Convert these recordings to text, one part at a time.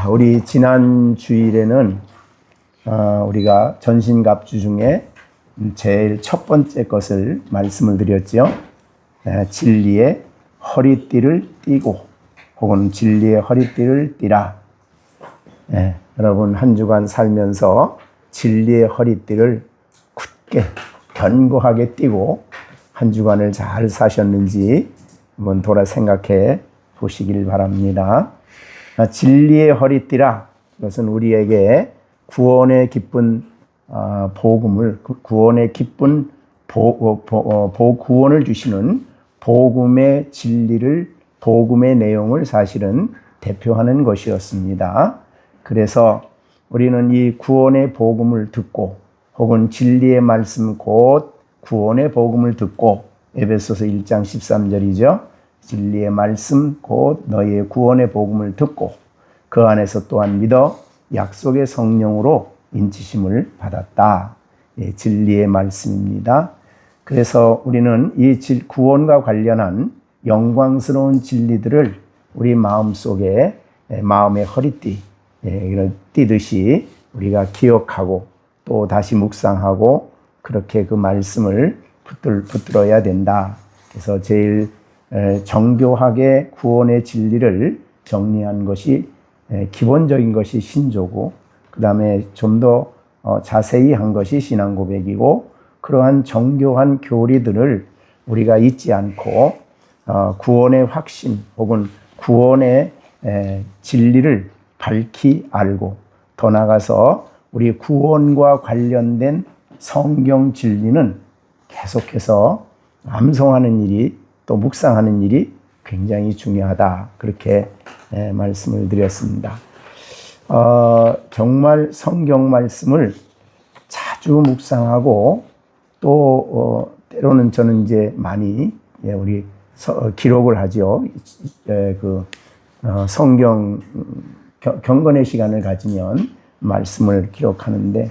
우리 지난 주일에는 우리가 전신갑주 중에 제일 첫 번째 것을 말씀을 드렸죠. 진리의 허리띠를 띠고 혹은 진리의 허리띠를 띠라. 여러분 한 주간 살면서 진리의 허리띠를 굳게 견고하게 띠고 한 주간을 잘 사셨는지 한번 돌아 생각해 보시길 바랍니다. 진리의 허리띠라, 그것은 우리에게 구원의 기쁜 복음을, 구원의 기쁜 구원을 주시는 복음의 진리를, 복음의 내용을 사실은 대표하는 것이었습니다. 그래서 우리는 이 구원의 복음을 듣고 혹은 진리의 말씀 곧 구원의 복음을 듣고, 에베소서 1장 13절이죠. 진리의 말씀 곧 너희의 구원의 복음을 듣고 그 안에서 또한 믿어 약속의 성령으로 인치심을 받았다. 진리의 말씀입니다. 그래서 우리는 이 구원과 관련한 영광스러운 진리들을 우리 마음속에, 마음의 허리띠 띠듯이 우리가 기억하고 또 다시 묵상하고 그렇게 그 말씀을 붙들어야 된다. 그래서 제일 정교하게 구원의 진리를 정리한 것이, 기본적인 것이 신조고, 그 다음에 좀 더 자세히 한 것이 신앙고백이고, 그러한 정교한 교리들을 우리가 잊지 않고 구원의 확신 혹은 구원의 진리를 밝히 알고, 더 나아가서 우리 구원과 관련된 성경 진리는 계속해서 암송하는 일이, 또 묵상하는 일이 굉장히 중요하다. 그렇게 말씀을 드렸습니다. 정말 성경 말씀을 자주 묵상하고 또 때로는 저는 이제 많이 우리 기록을 하죠. 성경 경건의 시간을 가지면 말씀을 기록하는데,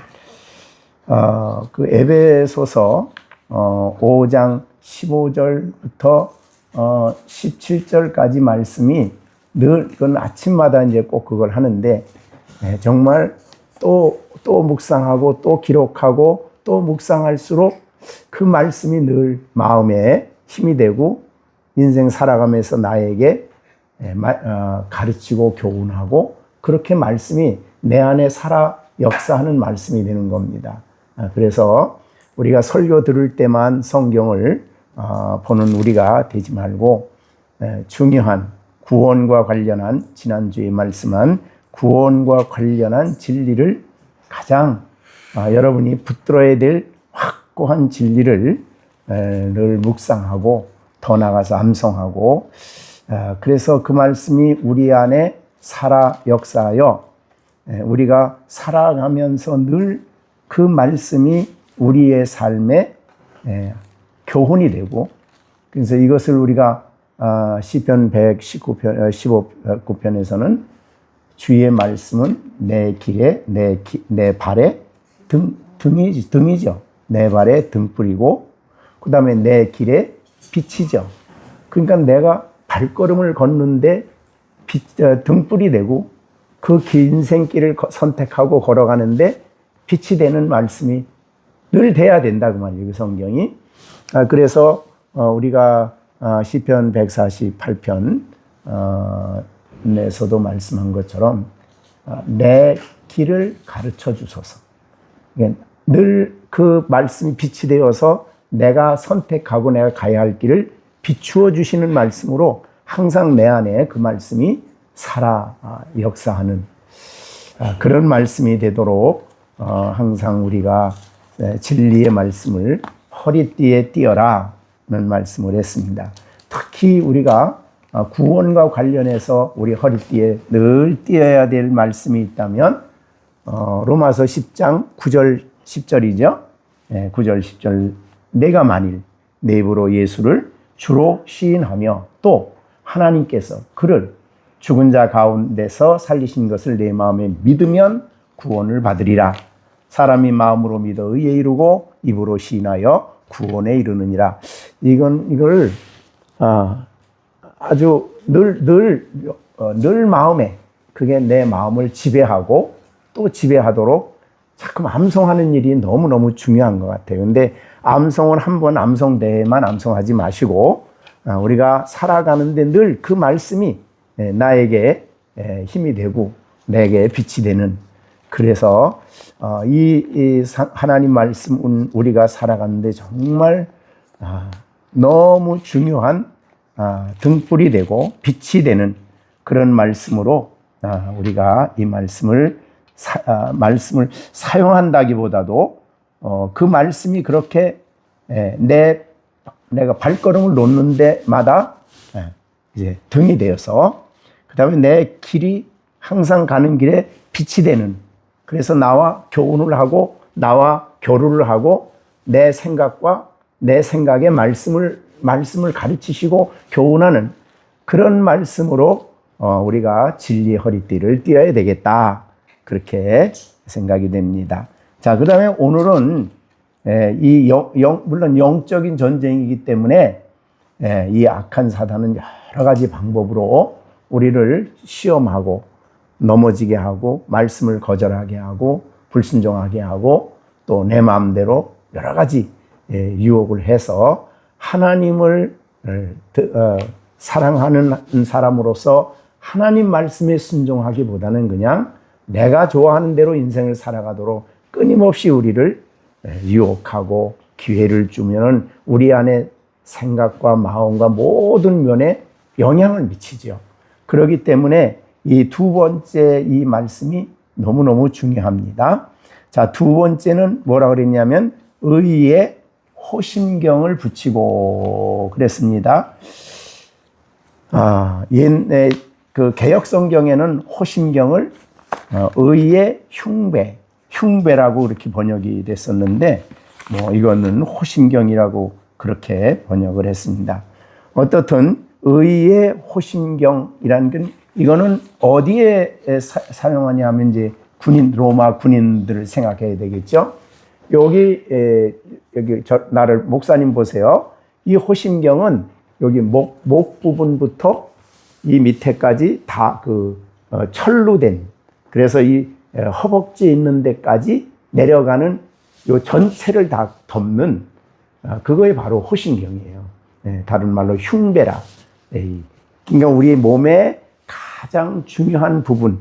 그 에베소서 5장 15절부터 17절까지 말씀이 늘, 그건 아침마다 이제 꼭 그걸 하는데, 정말 또 묵상하고 또 기록하고 또 묵상할수록 그 말씀이 늘 마음에 힘이 되고 인생 살아가면서 나에게 가르치고 교훈하고, 그렇게 말씀이 내 안에 살아 역사하는 말씀이 되는 겁니다. 그래서 우리가 설교 들을 때만 성경을 보는 우리가 되지 말고, 중요한 구원과 관련한, 지난주에 말씀한 구원과 관련한 진리를, 가장 여러분이 붙들어야 될 확고한 진리를 늘 묵상하고 더 나아가서 암송하고, 그래서 그 말씀이 우리 안에 살아 역사하여 우리가 살아가면서 늘 그 말씀이 우리의 삶에 교훈이 되고, 그래서 이것을 우리가 시편 119편에서는 주의 말씀은 내 길에, 내 발에 등이죠. 내 발에 등불이고, 그 다음에 내 길에 빛이죠. 그러니까 내가 발걸음을 걷는데 등불이 되고, 그 긴 인생길을 선택하고 걸어가는데 빛이 되는 말씀이 늘 돼야 된다, 그 말이에요, 그 성경이. 그래서 우리가 시편 148편에서도 말씀한 것처럼 내 길을 가르쳐 주소서. 늘 그 말씀이 빛이 되어서 내가 선택하고 내가 가야 할 길을 비추어 주시는 말씀으로 항상 내 안에 그 말씀이 살아 역사하는 그런 말씀이 되도록 항상 우리가 진리의 말씀을 허리띠에 띄어라 는 말씀을 했습니다. 특히 우리가 구원과 관련해서 우리 허리띠에 늘 띄어야 될 말씀이 있다면 로마서 10장 9절 10절이죠. 9절 10절, 내가 만일 내 입으로 예수를 주로 시인하며 또 하나님께서 그를 죽은 자 가운데서 살리신 것을 내 마음에 믿으면 구원을 받으리라. 사람이 마음으로 믿어 의에 이르고 입으로 시인하여 구원에 이르느니라. 이걸 아주 늘 마음에 그게 내 마음을 지배하고 또 지배하도록 자꾸 암송하는 일이 너무너무 중요한 것 같아요. 근데 암송을 한번 암송대에만 암송하지 마시고 우리가 살아가는데 늘 그 말씀이 나에게 힘이 되고 내게 빛이 되는, 그래서 이 하나님 말씀은 우리가 살아가는데 정말 너무 중요한 등불이 되고 빛이 되는 그런 말씀으로 우리가 이 말씀을 사용한다기보다도 그 말씀이 그렇게 내가 발걸음을 놓는 데마다 이제 등이 되어서, 그 다음에 내 길이 항상 가는 길에 빛이 되는, 그래서 나와 교훈을 하고 나와 교류를 하고 내 생각과 내 생각의 말씀을 가르치시고 교훈하는 그런 말씀으로 우리가 진리의 허리띠를 띄어야 되겠다, 그렇게 생각이 됩니다. 자, 그 다음에 오늘은 물론 영적인 전쟁이기 때문에 이 악한 사단은 여러 가지 방법으로 우리를 시험하고 넘어지게 하고 말씀을 거절하게 하고 불순종하게 하고 또 내 마음대로 여러 가지 유혹을 해서 하나님을 사랑하는 사람으로서 하나님 말씀에 순종하기보다는 그냥 내가 좋아하는 대로 인생을 살아가도록 끊임없이 우리를 유혹하고 기회를 주면은 우리 안에 생각과 마음과 모든 면에 영향을 미치죠. 그렇기 때문에 이 두 번째 이 말씀이 너무너무 중요합니다. 자, 두 번째는 뭐라 그랬냐면 의에 호심경을 붙이고 그랬습니다. 옛날 그 개역 성경에는 호심경을 의의 흉배라고 이렇게 번역이 됐었는데, 뭐 이거는 호심경이라고 그렇게 번역을 했습니다. 어떻든 의의 호심경이라는 건 이거는 어디에 사용하냐 하면 이제 로마 군인들을 생각해야 되겠죠. 여기 나를 목사님 보세요. 이 호심경은 여기 목 부분부터 이 밑에까지 다 철로 된, 그래서 이 허벅지에 있는 데까지 내려가는 요 전체를 다 덮는 그거에 바로 호심경이에요. 다른 말로 흉배라. 그러니까 우리 몸의 가장 중요한 부분,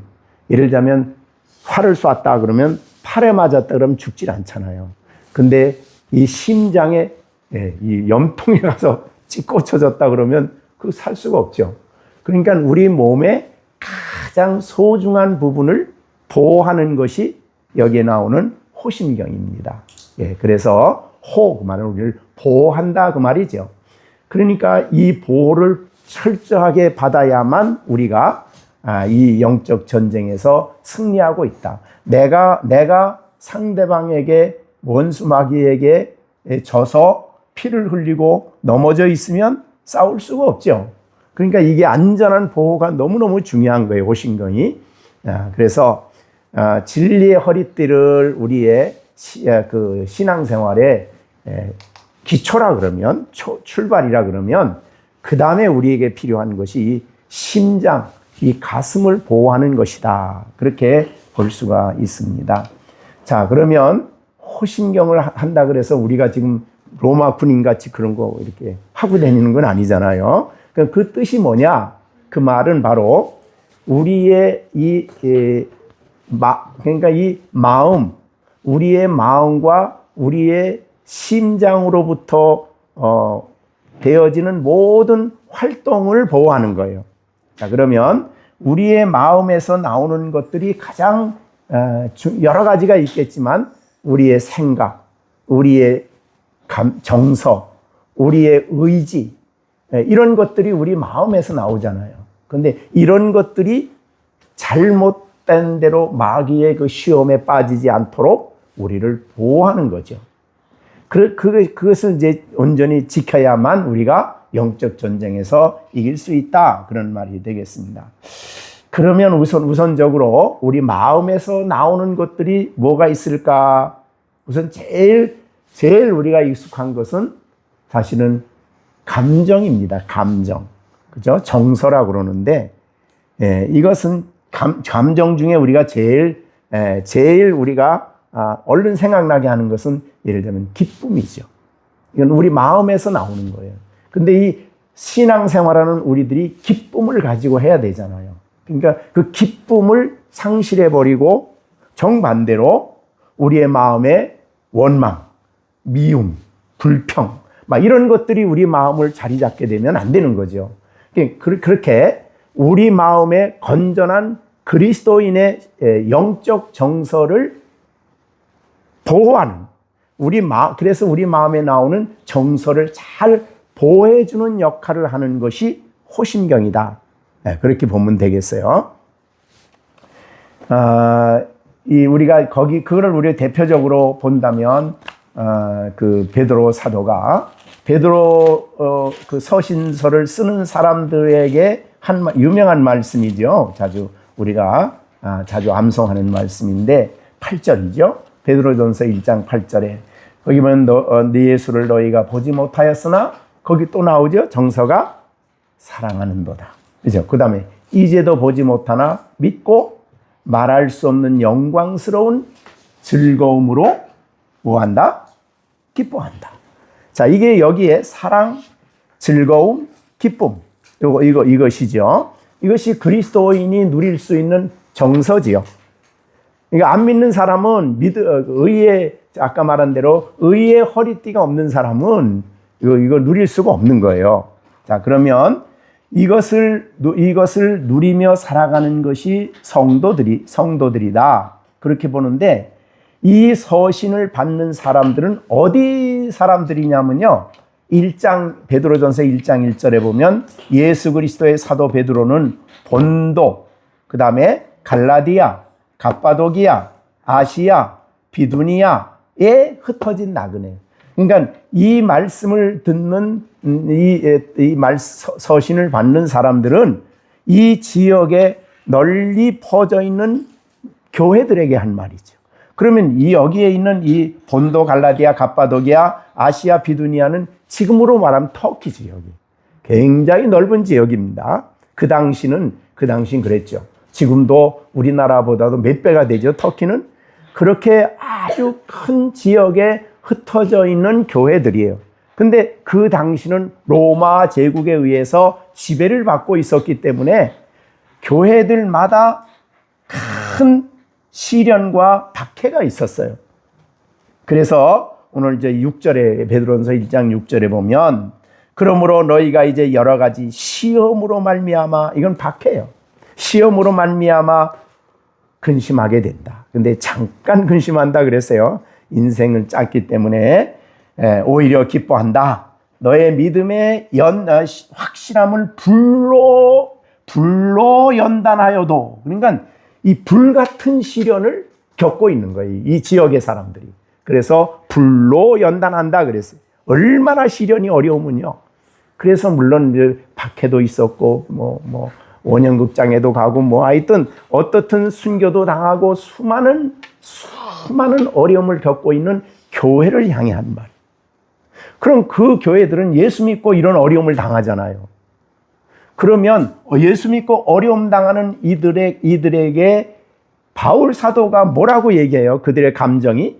예를 들자면 활을 쐈다 그러면 팔에 맞았다 그러면 죽질 않잖아요. 근데 이 심장에 이 염통이 가서 꽂혀졌다 그러면 그 살 수가 없죠. 그러니까 우리 몸의 가장 소중한 부분을 보호하는 것이 여기에 나오는 호심경입니다. 그래서 그 말은 우리를 보호한다 그 말이죠. 그러니까 이 보호를 철저하게 받아야만 우리가 이 영적 전쟁에서 승리하고 있다. 내가 상대방에게, 원수 마귀에게 져서 피를 흘리고 넘어져 있으면 싸울 수가 없죠. 그러니까 이게 안전한 보호가 너무너무 중요한 거예요, 호심경이. 그래서 진리의 허리띠를 우리의 신앙생활의 기초라 그러면, 출발이라 그러면, 그 다음에 우리에게 필요한 것이 이 심장, 이 가슴을 보호하는 것이다, 그렇게 볼 수가 있습니다. 자, 그러면 호심경을 한다 그래서 우리가 지금 로마 군인같이 그런 거 이렇게 하고 다니는 건 아니잖아요. 그 뜻이 뭐냐? 그 말은 바로 우리의 그러니까 이 마음, 우리의 마음과 우리의 심장으로부터 되어지는 모든 활동을 보호하는 거예요. 자, 그러면 우리의 마음에서 나오는 것들이 가장 여러 가지가 있겠지만 우리의 생각, 우리의 정서, 우리의 의지, 이런 것들이 우리 마음에서 나오잖아요. 그런데 이런 것들이 잘못된 대로 마귀의 그 시험에 빠지지 않도록 우리를 보호하는 거죠. 그것을 이제 온전히 지켜야만 우리가 영적 전쟁에서 이길 수 있다, 그런 말이 되겠습니다. 그러면 우선적으로 우리 마음에서 나오는 것들이 뭐가 있을까? 우선 제일 우리가 익숙한 것은 사실은 감정입니다. 감정. 그죠? 정서라고 그러는데, 이것은 감정 중에 우리가 제일 우리가 얼른 생각나게 하는 것은 예를 들면 기쁨이죠. 이건 우리 마음에서 나오는 거예요. 근데 이 신앙생활하는 우리들이 기쁨을 가지고 해야 되잖아요. 그러니까 그 기쁨을 상실해버리고 정반대로 우리의 마음에 원망, 미움, 불평 막 이런 것들이 우리 마음을 자리 잡게 되면 안 되는 거죠. 그렇게 우리 마음에 건전한 그리스도인의 영적 정서를 보호하는 그래서 우리 마음에 나오는 정서를 잘 보호해주는 역할을 하는 것이 호심경이다. 그렇게 보면 되겠어요. 우리가 그거를 우리가 대표적으로 본다면 그 베드로 사도가 그 서신서를 쓰는 사람들에게 유명한 말씀이죠. 우리가 자주 암송하는 말씀인데 8절이죠. 베드로전서 1장 8절에 거기 보면 네 예수를 너희가 보지 못하였으나 거기 또 나오죠. 정서가 사랑하는도다. 그죠? 그 다음에 이제도 보지 못하나 믿고 말할 수 없는 영광스러운 즐거움으로 뭐한다? 기뻐한다. 자, 이게 여기에 사랑, 즐거움, 기쁨. 이것이죠. 이것이 그리스도인이 누릴 수 있는 정서지요. 그러니까 안 믿는 사람은 아까 말한 대로 의의 허리띠가 없는 사람은 이걸 누릴 수가 없는 거예요. 자, 그러면 이것을 누리며 살아가는 것이 성도들이다. 그렇게 보는데 이 서신을 받는 사람들은 어디 사람들이냐면요. 베드로전서 1장 1절에 보면 예수 그리스도의 사도 베드로는 본도, 그 다음에 갈라디아, 갑바도기아, 아시아, 비두니아에 흩어진 나그네. 그러니까 이 말씀을 듣는 서신을 받는 사람들은 이 지역에 널리 퍼져 있는 교회들에게 한 말이죠. 그러면 여기에 있는 이 본도, 갈라디아, 갑바도기아, 아시아, 비두니아는 지금으로 말하면 터키지, 여기. 굉장히 넓은 지역입니다. 그 당시는 그랬죠. 지금도 우리나라보다도 몇 배가 되죠, 터키는. 그렇게 아주 큰 지역에 흩어져 있는 교회들이에요. 근데 그 당시는 로마 제국에 의해서 지배를 받고 있었기 때문에 교회들마다 큰 시련과 박해가 있었어요. 그래서 오늘 이제 6절에 베드로전서 1장 6절에 보면 그러므로 너희가 이제 여러 가지 시험으로 말미암아, 이건 박해예요. 시험으로 말미암아 근심하게 된다. 근데 잠깐 근심한다 그랬어요. 인생은 짧기 때문에 오히려 기뻐한다. 너의 믿음의 확실함을 불로 연단하여도, 그러니까 이 불같은 시련을 겪고 있는 거예요. 이 지역의 사람들이. 그래서 불로 연단한다 그랬어요. 얼마나 시련이 어려우면요. 그래서 물론 박해도 있었고 원형극장에도 가고 하여튼 어떻든 순교도 당하고 수많은 어려움을 겪고 있는 교회를 향해 한 말. 그럼 그 교회들은 예수 믿고 이런 어려움을 당하잖아요. 그러면 예수 믿고 어려움 당하는 이들에게 바울 사도가 뭐라고 얘기해요? 그들의 감정이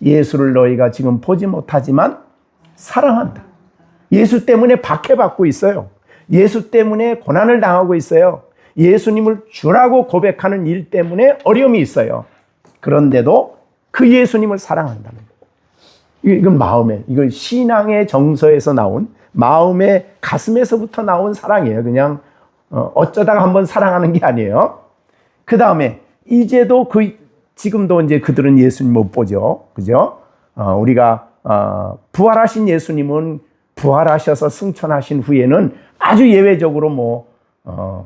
예수를 너희가 지금 보지 못하지만 사랑한다. 예수 때문에 박해받고 있어요. 예수 때문에 고난을 당하고 있어요. 예수님을 주라고 고백하는 일 때문에 어려움이 있어요. 그런데도 그 예수님을 사랑한다는 거예요. 이건 이건 신앙의 정서에서 나온, 마음의 가슴에서부터 나온 사랑이에요. 그냥 어쩌다가 한번 사랑하는 게 아니에요. 그 다음에 이제도 지금도 이제 그들은 예수님 못 보죠. 그죠? 우리가 부활하신 예수님은 부활하셔서 승천하신 후에는 아주 예외적으로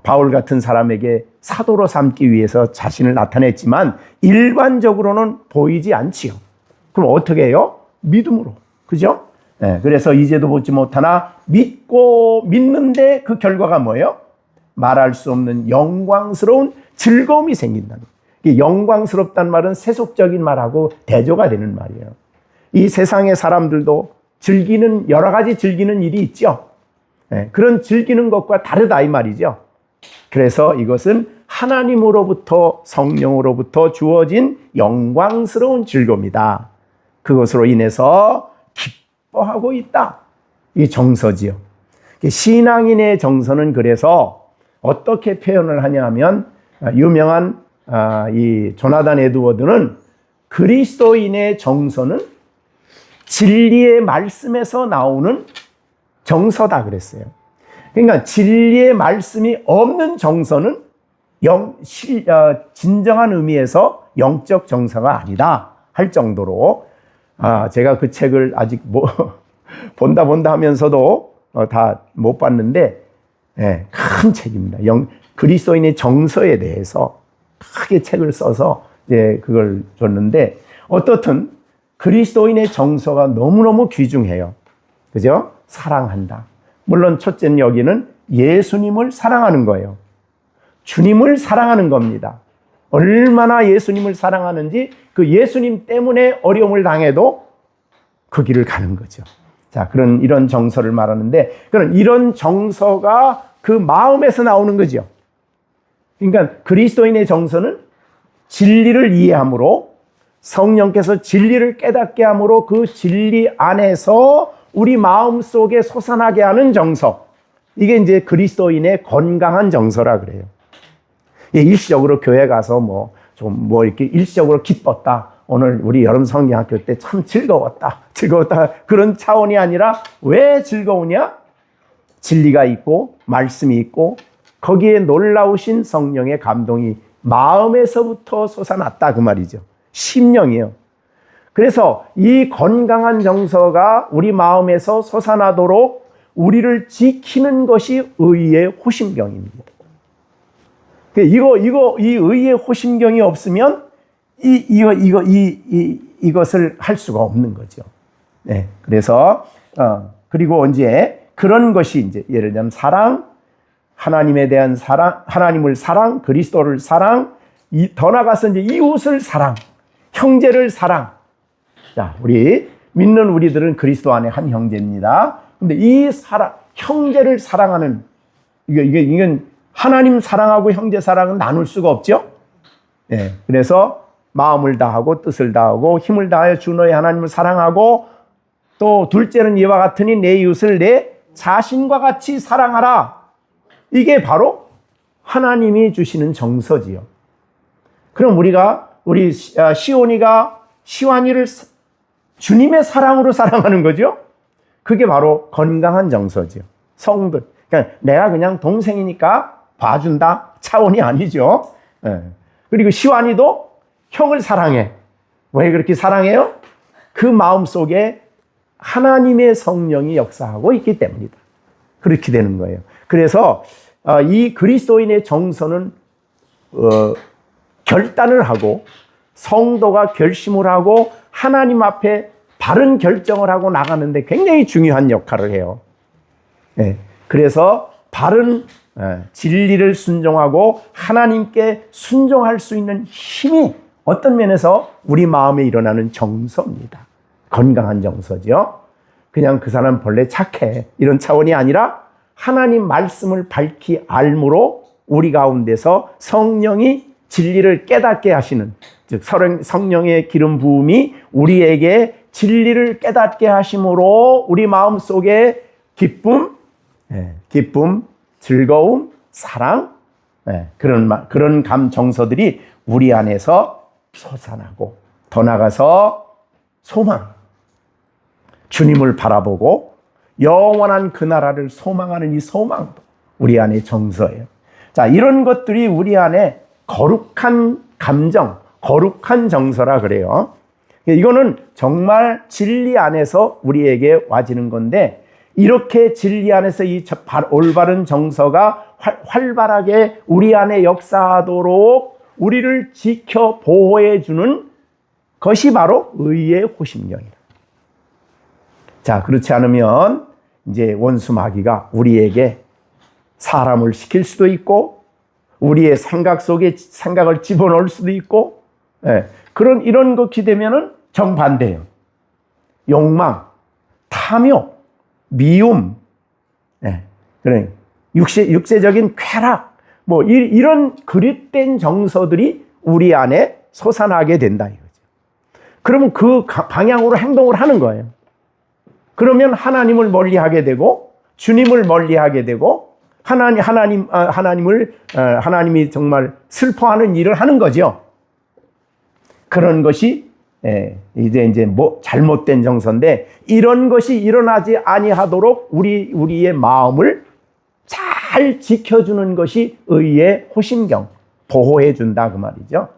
바울 같은 사람에게 사도로 삼기 위해서 자신을 나타냈지만 일반적으로는 보이지 않지요. 그럼 어떻게 해요? 믿음으로. 그죠? 네, 그래서 이제도 보지 못하나 믿는데 그 결과가 뭐예요? 말할 수 없는 영광스러운 즐거움이 생긴다는 거예요. 영광스럽다는 말은 세속적인 말하고 대조가 되는 말이에요. 이 세상의 사람들도 여러 가지 즐기는 일이 있죠. 네, 그런 즐기는 것과 다르다 이 말이죠. 그래서 이것은 하나님으로부터 성령으로부터 주어진 영광스러운 즐거움이다. 그것으로 인해서 기뻐하고 있다. 이 정서지요. 신앙인의 정서는 그래서 어떻게 표현을 하냐 하면 유명한 이 조나단 에드워드는 그리스도인의 정서는 진리의 말씀에서 나오는 정서다 그랬어요. 그러니까 진리의 말씀이 없는 정서는 진정한 의미에서 영적 정서가 아니다 할 정도로 제가 그 책을 아직 본다 하면서도 다 못 봤는데 큰 책입니다. 그리스도인의 정서에 대해서 크게 책을 써서 이제 그걸 줬는데 어떻든 그리스도인의 정서가 너무너무 귀중해요. 그죠? 사랑한다. 물론 첫째는 여기는 예수님을 사랑하는 거예요. 주님을 사랑하는 겁니다. 얼마나 예수님을 사랑하는지 그 예수님 때문에 어려움을 당해도 그 길을 가는 거죠. 자, 이런 정서를 말하는데, 이런 정서가 그 마음에서 나오는 거죠. 그러니까 그리스도인의 정서는 진리를 이해함으로 성령께서 진리를 깨닫게 함으로 그 진리 안에서 우리 마음 속에 솟아나게 하는 정서. 이게 이제 그리스도인의 건강한 정서라 그래요. 일시적으로 교회 가서 이렇게 일시적으로 기뻤다. 오늘 우리 여름 성경학교 때 참 즐거웠다. 그런 차원이 아니라 왜 즐거우냐? 진리가 있고 말씀이 있고 거기에 놀라우신 성령의 감동이 마음에서부터 솟아났다 그 말이죠. 심령이에요. 그래서 이 건강한 정서가 우리 마음에서 솟아나도록 우리를 지키는 것이 의의 호심경입니다. 이 의의 호심경이 없으면 이것을 할 수가 없는 거죠. 네. 그래서, 그리고 이제 그런 것이 이제 예를 들면 사랑, 하나님에 대한 사랑, 하나님을 사랑, 그리스도를 사랑, 더 나아가서 이제 이웃을 사랑, 형제를 사랑. 자, 믿는 우리들은 그리스도 안에 한 형제입니다. 근데 이 형제를 사랑하는, 이건 하나님 사랑하고 형제 사랑은 나눌 수가 없죠? 예. 그래서 마음을 다하고 뜻을 다하고 힘을 다하여 주 너의 하나님을 사랑하고 또 둘째는 이와 같으니 내 이웃을 내 자신과 같이 사랑하라. 이게 바로 하나님이 주시는 정서지요. 그럼 우리 시온이를 주님의 사랑으로 사랑하는 거죠. 그게 바로 건강한 정서지요. 성들. 그러니까 내가 그냥 동생이니까 봐준다 차원이 아니죠. 예. 그리고 시완이도 형을 사랑해. 왜 그렇게 사랑해요? 그 마음 속에 하나님의 성령이 역사하고 있기 때문이다. 그렇게 되는 거예요. 그래서 이 그리스도인의 정서는 결단을 하고 성도가 결심을 하고 하나님 앞에 바른 결정을 하고 나가는데 굉장히 중요한 역할을 해요. 네. 그래서 바른 진리를 순종하고 하나님께 순종할 수 있는 힘이 어떤 면에서 우리 마음에 일어나는 정서입니다. 건강한 정서죠. 그냥 그 사람 본래 착해 이런 차원이 아니라 하나님 말씀을 밝히 알므로 우리 가운데서 성령이 진리를 깨닫게 하시는, 즉 성령의 기름 부음이 우리에게 진리를 깨닫게 하심으로 우리 마음 속에 기쁨, 즐거움, 사랑, 그런 정서들이 우리 안에서 솟아나고 더 나아가서 소망, 주님을 바라보고 영원한 그 나라를 소망하는 이 소망도 우리 안의 정서예요. 자, 이런 것들이 우리 안에 거룩한 감정, 거룩한 정서라 그래요. 이거는 정말 진리 안에서 우리에게 와지는 건데, 이렇게 진리 안에서 이 올바른 정서가 활발하게 우리 안에 역사하도록 우리를 지켜 보호해 주는 것이 바로 의의 호심령이다. 자, 그렇지 않으면 이제 원수 마귀가 우리에게 사람을 시킬 수도 있고 우리의 생각 속에 생각을 집어넣을 수도 있고, 이런 것이 되면은 정반대예요. 욕망, 탐욕, 미움, 그래 육세적인 쾌락, 뭐 이런 그릇된 정서들이 우리 안에 솟아나게 된다 이거죠. 그러면 그 방향으로 행동을 하는 거예요. 그러면 하나님을 멀리하게 되고 주님을 멀리하게 되고 하나님이 정말 슬퍼하는 일을 하는 거죠. 그런 것이 이제 뭐 잘못된 정서인데, 이런 것이 일어나지 아니하도록 우리의 마음을 잘 지켜주는 것이 의의 호심경, 보호해 준다 그 말이죠.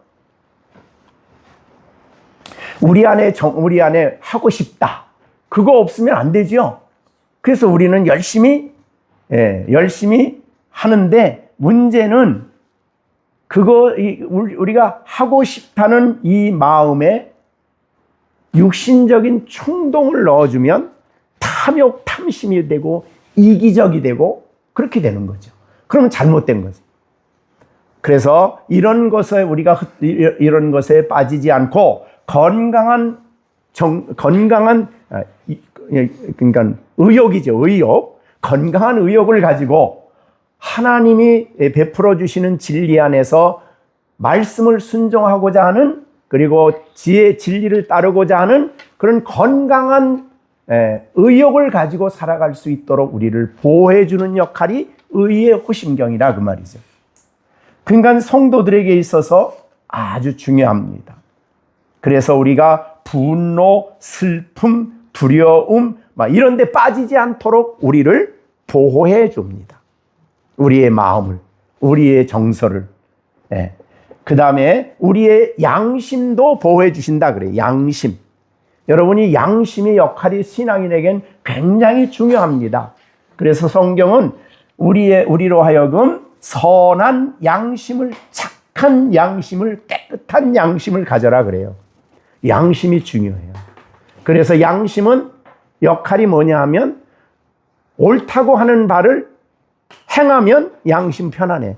우리 안에 하고 싶다, 그거 없으면 안 되죠. 그래서 우리는 열심히 하는데, 문제는 우리가 하고 싶다는 이 마음에 육신적인 충동을 넣어주면 탐욕, 탐심이 되고 이기적이 되고 그렇게 되는 거죠. 그러면 잘못된 거죠. 그래서 이런 것에 빠지지 않고 건강한 그러니까 의욕이죠. 의욕. 건강한 의욕을 가지고 하나님이 베풀어 주시는 진리 안에서 말씀을 순종하고자 하는, 그리고 진리를 따르고자 하는 그런 건강한 의욕을 가지고 살아갈 수 있도록 우리를 보호해 주는 역할이 의의 호심경이라 그 말이죠. 그러니까 성도들에게 있어서 아주 중요합니다. 그래서 우리가 분노, 슬픔, 두려움 이런 데 빠지지 않도록 우리를 보호해 줍니다. 우리의 마음을, 우리의 정서를. 그 다음에 우리의 양심도 보호해 주신다 그래요. 양심. 여러분이 양심의 역할이 신앙인에겐 굉장히 중요합니다. 그래서 성경은 우리로 하여금 선한 양심을, 착한 양심을, 깨끗한 양심을 가져라 그래요. 양심이 중요해요. 그래서 양심은 역할이 뭐냐 하면, 옳다고 하는 바를 행하면 양심 편안해.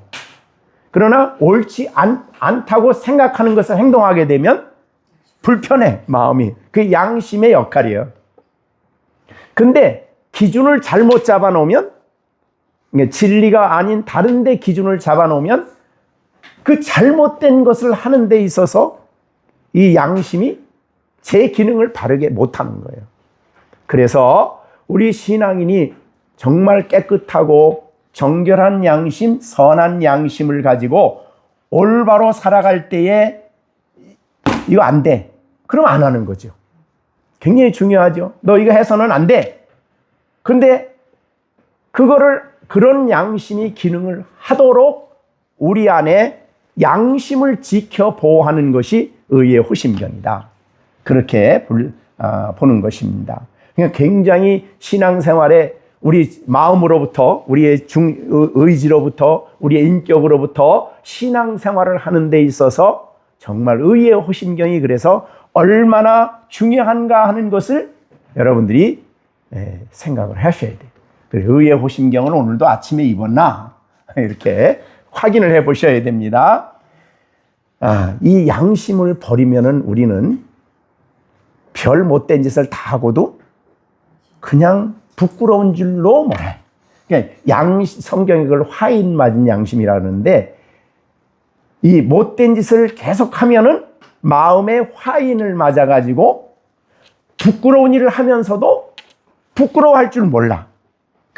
그러나 옳지 않다고 생각하는 것을 행동하게 되면 불편해, 마음이. 그게 양심의 역할이에요. 근데 기준을 잘못 잡아놓으면, 진리가 아닌 다른 데 기준을 잡아놓으면 그 잘못된 것을 하는 데 있어서 이 양심이 제 기능을 바르게 못하는 거예요. 그래서 우리 신앙인이 정말 깨끗하고 정결한 양심, 선한 양심을 가지고 올바로 살아갈 때에 이거 안 돼, 그럼 안 하는 거죠. 굉장히 중요하죠. 너 이거 해서는 안 돼. 근데 그런 양심이 기능을 하도록 우리 안에 양심을 지켜 보호하는 것이 의의 호심경이다. 그렇게 보는 것입니다. 그러니까 굉장히 신앙생활에 우리 마음으로부터, 우리의 의지로부터, 우리의 인격으로부터 신앙생활을 하는 데 있어서 정말 의의 호심경이 그래서 얼마나 중요한가 하는 것을 여러분들이 생각을 하셔야 돼요. 의의 호심경은 오늘도 아침에 입었나? 이렇게 확인을 해 보셔야 됩니다. 이 양심을 버리면은 우리는 별 못된 짓을 다 하고도 그냥 부끄러운 줄로 몰아요. 그러니까 성경이 그걸 화인 맞은 양심이라는데, 이 못된 짓을 계속하면은 마음에 화인을 맞아가지고 부끄러운 일을 하면서도 부끄러워할 줄 몰라.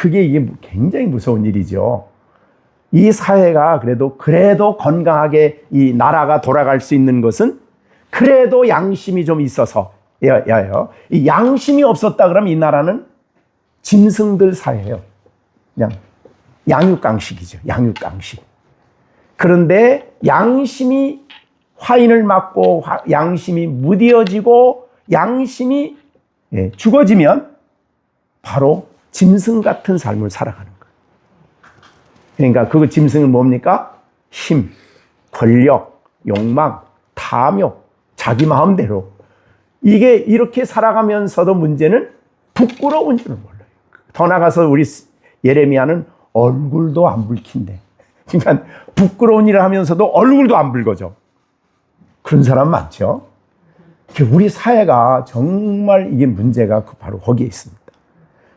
이게 굉장히 무서운 일이죠. 이 사회가 그래도 건강하게 이 나라가 돌아갈 수 있는 것은 그래도 양심이 좀 있어서 야요. 이 양심이 없었다 그러면 이 나라는 짐승들 사회예요. 그냥 양육강식이죠. 양육강식. 그런데 양심이 화인을 맞고 양심이 무뎌지고 양심이 죽어지면 바로 짐승 같은 삶을 살아가는 거예요. 그러니까 그 짐승은 뭡니까? 힘, 권력, 욕망, 탐욕, 자기 마음대로. 이게 이렇게 살아가면서도 문제는 부끄러운 줄을 몰라요. 더 나가서 우리 예레미야는 얼굴도 안 붉힌대. 그러니까 부끄러운 일을 하면서도 얼굴도 안 붉어져. 그런 사람 많죠. 우리 사회가 정말 이게 문제가 바로 거기에 있습니다.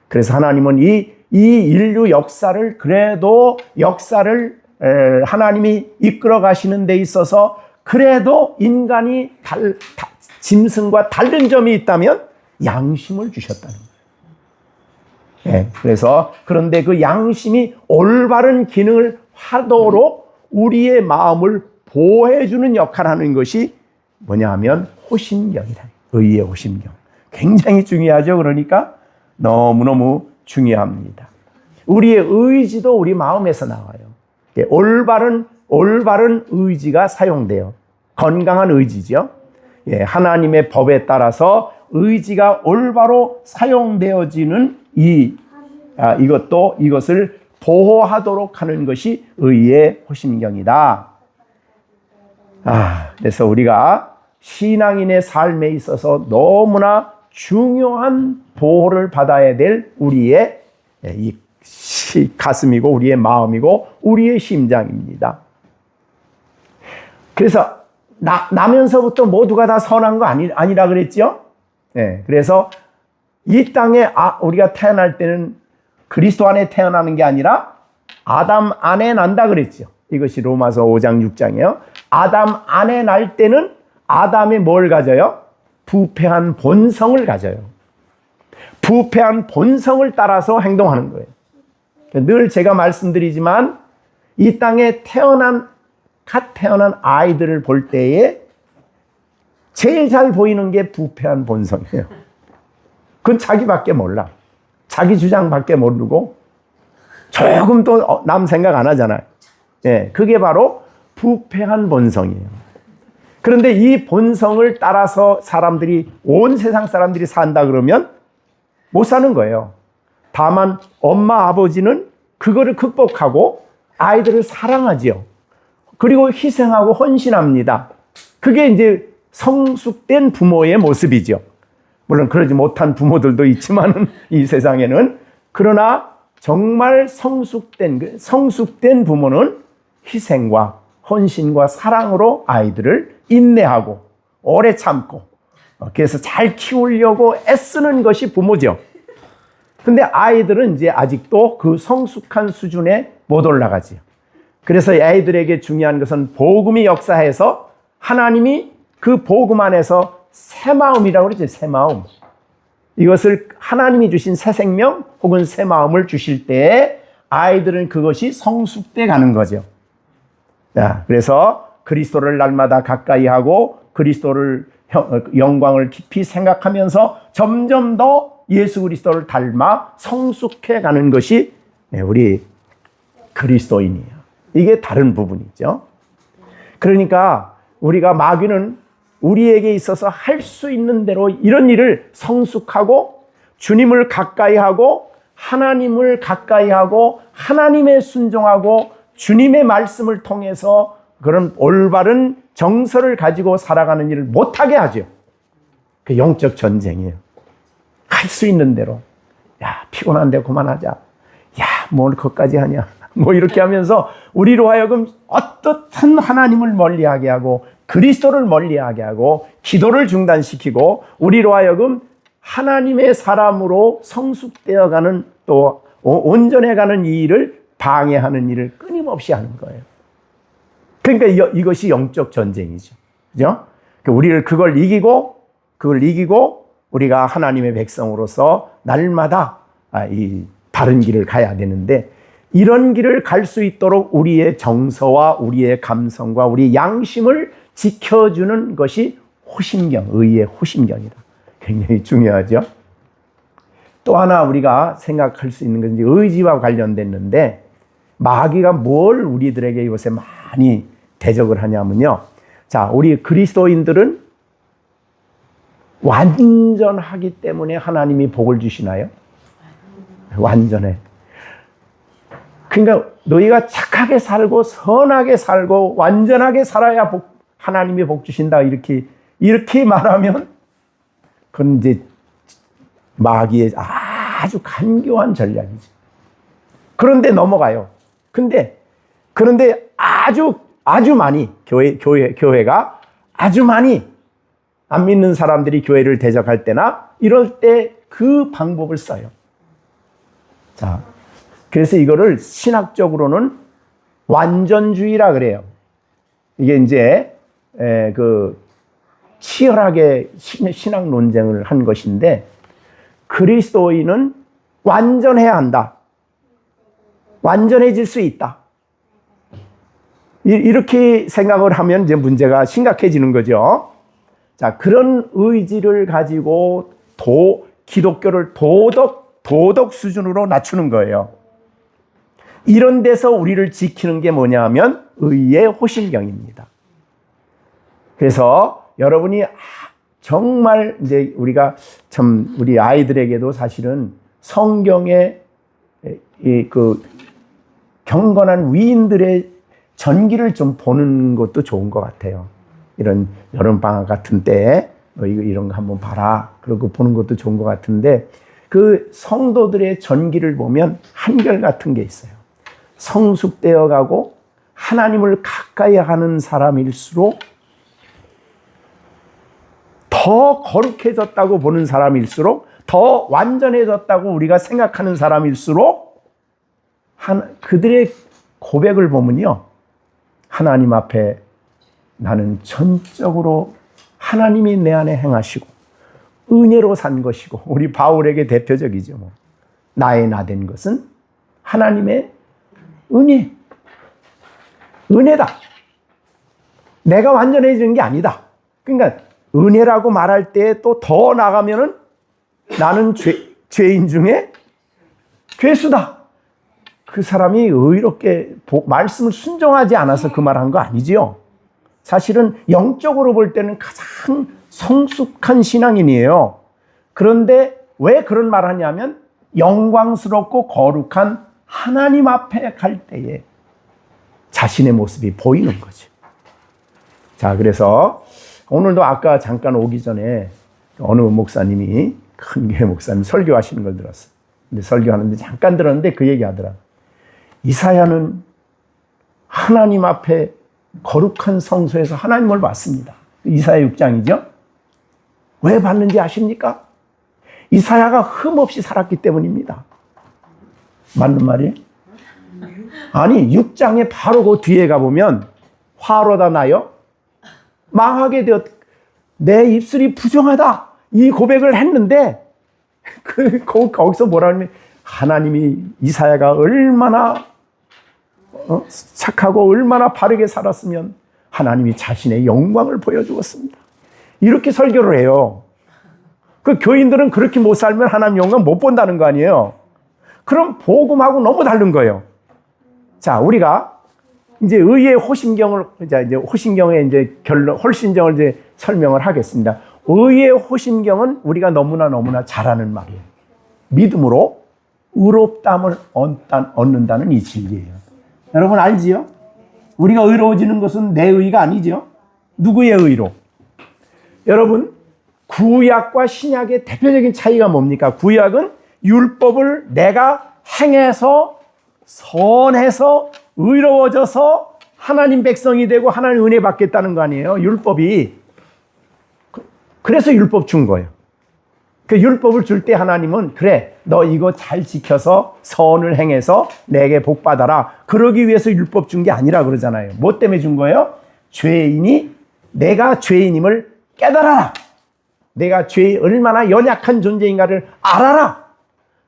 그래서 하나님은 이 인류 역사를 그래도 역사를 하나님이 이끌어 가시는 데 있어서 그래도 인간이 짐승과 다른 점이 있다면 양심을 주셨다는 거예요. 네, 그래서 그런데 그 양심이 올바른 기능을 하도록 우리의 마음을 보호해주는 역할을 하는 것이 뭐냐 하면 호심경이다. 의의 호심경. 굉장히 중요하죠. 그러니까 너무너무 중요합니다. 우리의 의지도 우리 마음에서 나와요. 올바른 의지가 사용돼요. 건강한 의지죠. 하나님의 법에 따라서 의지가 올바로 사용되어지는 이것을 보호하도록 하는 것이 의의 호심경이다. 그래서 우리가 신앙인의 삶에 있어서 너무나 중요한 보호를 받아야 될 우리의 이 가슴이고 우리의 마음이고 우리의 심장입니다. 그래서 나면서부터 모두가 다 선한 거 아니라 그랬죠? 그래서 이 땅에 우리가 태어날 때는 그리스도 안에 태어나는 게 아니라 아담 안에 난다 그랬죠. 이것이 로마서 5장 6장이에요. 아담 안에 날 때는 아담이 뭘 가져요? 부패한 본성을 가져요. 부패한 본성을 따라서 행동하는 거예요. 늘 제가 말씀드리지만 이 땅에 갓 태어난 아이들을 볼 때에 제일 잘 보이는 게 부패한 본성이에요. 그건 자기밖에 몰라. 자기 주장밖에 모르고 조금 또 남 생각 안 하잖아요. 그게 바로 부패한 본성이에요. 그런데 이 본성을 따라서 온 세상 사람들이 산다 그러면 못 사는 거예요. 다만 엄마 아버지는 그거를 극복하고 아이들을 사랑하지요. 그리고 희생하고 헌신합니다. 그게 이제 성숙된 부모의 모습이죠. 물론 그러지 못한 부모들도 있지만 이 세상에는. 그러나 정말 성숙된 부모는 희생과 헌신과 사랑으로 아이들을 인내하고 오래 참고 그래서 잘 키우려고 애쓰는 것이 부모죠. 근데 아이들은 이제 아직도 그 성숙한 수준에 못 올라가지요. 그래서 아이들에게 중요한 것은 복음이 역사해서 하나님이 그 복음 안에서 새 마음이라고 그러죠. 새 마음. 이것을 하나님이 주신 새 생명 혹은 새 마음을 주실 때 아이들은 그것이 성숙돼 가는 거죠. 그래서 그리스도를 날마다 가까이 하고 그리스도를 영광을 깊이 생각하면서 점점 더 예수 그리스도를 닮아 성숙해 가는 것이 우리 그리스도인이에요. 이게 다른 부분이죠. 그러니까 우리가 마귀는 우리에게 있어서 할 수 있는 대로 이런 일을 성숙하고 주님을 가까이 하고 하나님을 가까이 하고 하나님의 순종하고 주님의 말씀을 통해서 그런 올바른 정서를 가지고 살아가는 일을 못하게 하죠. 그 영적 전쟁이에요. 할 수 있는 대로. 야, 피곤한데 그만하자. 야, 뭘 그것까지 하냐. 뭐 이렇게 하면서 우리로 하여금 어떻든 하나님을 멀리하게 하고 그리스도를 멀리하게 하고 기도를 중단시키고 우리로 하여금 하나님의 사람으로 성숙되어가는 또 온전해가는 이 일을 방해하는 일을 끊임없이 하는 거예요. 그러니까 이것이 영적 전쟁이죠. 그죠? 그걸 이기고 우리가 하나님의 백성으로서 날마다 이 바른 길을 가야 되는데 이런 길을 갈 수 있도록 우리의 정서와 우리의 감성과 우리의 양심을 지켜주는 것이 호심경, 의의 호심경이다. 굉장히 중요하죠. 또 하나 우리가 생각할 수 있는 것은 의지와 관련됐는데 마귀가 뭘 우리들에게 요새 많이 대적을 하냐면요. 자, 우리 그리스도인들은 완전하기 때문에 하나님이 복을 주시나요? 완전해. 그러니까 너희가 착하게 살고 선하게 살고 완전하게 살아야 하나님이 복 주신다 이렇게 말하면 그건 이제 마귀의 아주 간교한 전략이죠. 그런데 넘어가요. 그런데 아주 많이 교회가 아주 많이 안 믿는 사람들이 교회를 대적할 때나 이럴 때 그 방법을 써요. 자, 그래서 이거를 신학적으로는 완전주의라 그래요. 이게 이제 그 치열하게 신학 논쟁을 한 것인데, 그리스도인은 완전해야 한다. 완전해질 수 있다. 이렇게 생각을 하면 이제 문제가 심각해지는 거죠. 자, 그런 의지를 가지고 기독교를 도덕 수준으로 낮추는 거예요. 이런 데서 우리를 지키는 게 뭐냐 하면 의의 호신경입니다. 그래서 여러분이 정말 이제 우리가 참 우리 아이들에게도 사실은 성경의 그 경건한 위인들의 전기를 좀 보는 것도 좋은 것 같아요. 이런 여름방학 같은 때에 이런 거 한번 봐라. 그러고 보는 것도 좋은 것 같은데, 그 성도들의 전기를 보면 한결같은 게 있어요. 성숙되어 가고 하나님을 가까이 하는 사람일수록, 더 거룩해졌다고 보는 사람일수록, 더 완전해졌다고 우리가 생각하는 사람일수록 그들의 고백을 보면요, 하나님 앞에 나는 전적으로 하나님이 내 안에 행하시고 은혜로 산 것이고, 우리 바울에게 대표적이죠. 나의 나 된 것은 하나님의 은혜다. 내가 완전해지는 게 아니다. 그러니까 은혜라고 말할 때 또 더 나가면은 나는 죄인 중에 괴수다. 그 사람이 의롭게 말씀을 순종하지 않아서 그 말한 거 아니지요. 사실은 영적으로 볼 때는 가장 성숙한 신앙인이에요. 그런데 왜 그런 말을 하냐면 영광스럽고 거룩한 하나님 앞에 갈 때에 자신의 모습이 보이는 거죠. 자, 그래서 오늘도 아까 잠깐 오기 전에 어느 목사님이, 큰 교회 목사님 설교하시는 걸 들었어요. 근데 설교하는데 잠깐 들었는데 그 얘기 하더라. 이사야는 하나님 앞에 거룩한 성소에서 하나님을 봤습니다. 이사야 6장이죠. 왜 봤는지 아십니까? 이사야가 흠없이 살았기 때문입니다. 맞는 말이에요? 아니, 6장에 바로 그 뒤에 가보면 화로다 나여 망하게 되었, 내 입술이 부정하다, 이 고백을 했는데 거기서 뭐라 하냐면 하나님이 이사야가 얼마나 착하고 얼마나 바르게 살았으면 하나님이 자신의 영광을 보여주었습니다. 이렇게 설교를 해요. 그 교인들은 그렇게 못 살면 하나님 영광 못 본다는 거 아니에요. 그럼 복음하고 너무 다른 거예요. 자, 우리가 이제 의의 호신경을, 이제 호신경의 이제 홀신경을 이제 설명을 하겠습니다. 의의 호신경은 우리가 너무나 잘 아는 말이에요. 믿음으로 의롭다함을 얻는다는 이 진리예요. 여러분 알지요? 우리가 의로워지는 것은 내 의가 아니죠. 누구의 의로? 여러분, 구약과 신약의 대표적인 차이가 뭡니까? 구약은 율법을 내가 행해서 선해서 의로워져서 하나님 백성이 되고 하나님 은혜 받겠다는 거 아니에요? 율법이. 그래서 율법 준 거예요. 그 율법을 줄 때 하나님은 그래, 너 이거 잘 지켜서 선을 행해서 내게 복 받아라. 그러기 위해서 율법 준 게 아니라 그러잖아요. 뭐 때문에 준 거예요? 죄인이 내가 죄인임을 깨달아라. 내가 얼마나 연약한 존재인가를 알아라.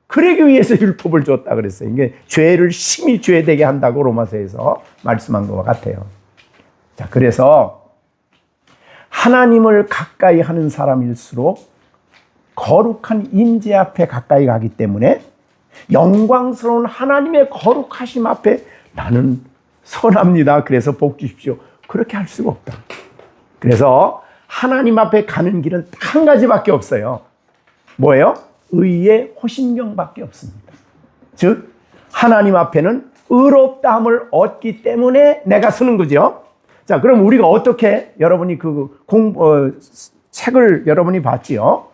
그러기 위해서 율법을 줬다 그랬어요. 이게 죄를 심히 죄되게 한다고 로마서에서 말씀한 것과 같아요. 자, 그래서 하나님을 가까이 하는 사람일수록 거룩한 임재 앞에 가까이 가기 때문에 영광스러운 하나님의 거룩하심 앞에 나는 선합니다. 그래서 복 주십시오. 그렇게 할 수가 없다. 그래서 하나님 앞에 가는 길은 한 가지밖에 없어요. 뭐예요? 의의 호신경밖에 없습니다. 즉 하나님 앞에는 의롭다함을 얻기 때문에 내가 서는 거죠. 자, 그럼 우리가 어떻게, 여러분이 책을 여러분이 봤지요?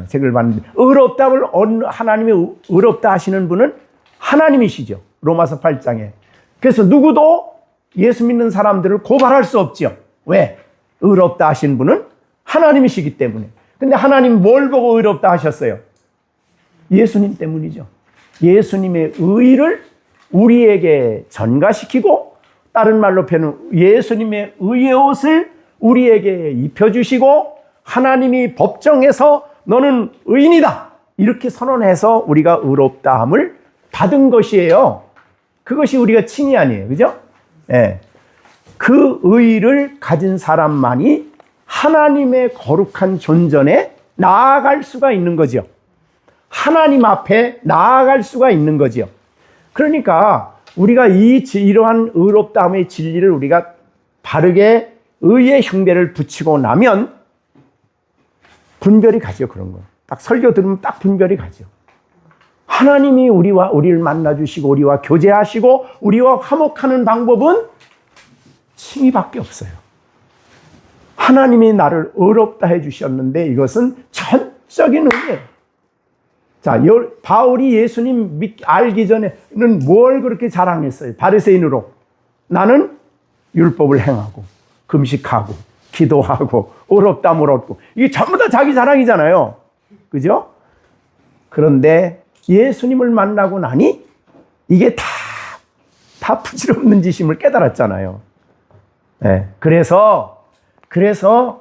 책을 봤는데 의롭다함을 얻는, 하나님이 의롭다 하시는 분은 하나님이시죠. 로마서 8장에. 그래서 누구도 예수 믿는 사람들을 고발할 수 없죠. 왜? 의롭다 하신 분은 하나님이시기 때문에. 근데 하나님 뭘 보고 의롭다 하셨어요? 예수님 때문이죠. 예수님의 의를 우리에게 전가시키고 다른 말로 표현은 예수님의 의의 옷을 우리에게 입혀주시고 하나님이 법정에서 너는 의인이다 이렇게 선언해서 우리가 의롭다함을 받은 것이에요. 그것이 우리가 칭의 아니에요. 그죠? 예. 그 의를 가진 사람만이 하나님의 거룩한 존전에 나아갈 수가 있는 거죠. 하나님 앞에 나아갈 수가 있는 거죠. 그러니까 우리가 이러한 의롭다함의 진리를 우리가 바르게 의의 흉배를 붙이고 나면 분별이 가죠. 그런 거. 딱 설교 들으면 딱 분별이 가죠. 하나님이 우리를 만나주시고 우리와 교제하시고 우리와 화목하는 방법은 칭의밖에 없어요. 하나님이 나를 의롭다 해주셨는데 이것은 전적인 의예요. 자, 바울이 예수님 알기 전에는 뭘 그렇게 자랑했어요? 바리새인으로 나는 율법을 행하고 금식하고 기도하고 의롭다함을 얻고 이게 전부 다 자기 자랑이잖아요. 그죠? 그런데 예수님을 만나고 나니 이게 다 부질없는 짓임을 깨달았잖아요. 네, 그래서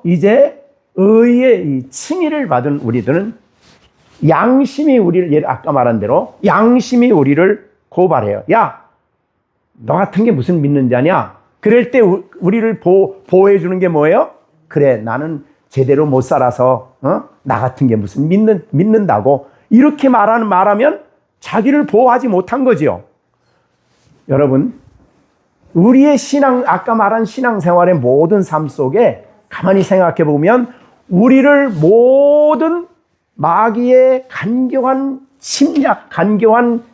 이제 의의 이 칭의를 받은 우리들은 양심이 우리를, 아까 말한 대로 양심이 우리를 고발해요. 야, 너 같은 게 무슨 믿는 자냐? 그럴 때 우리를 보호해 주는 게 뭐예요? 그래, 나는 제대로 못 살아서 나 같은 게 무슨 믿는다고 이렇게 말하면 자기를 보호하지 못한 거지요. 여러분, 우리의 아까 말한 신앙생활의 모든 삶 속에 가만히 생각해 보면 우리를 모든 마귀의 간교한 침략, 간교한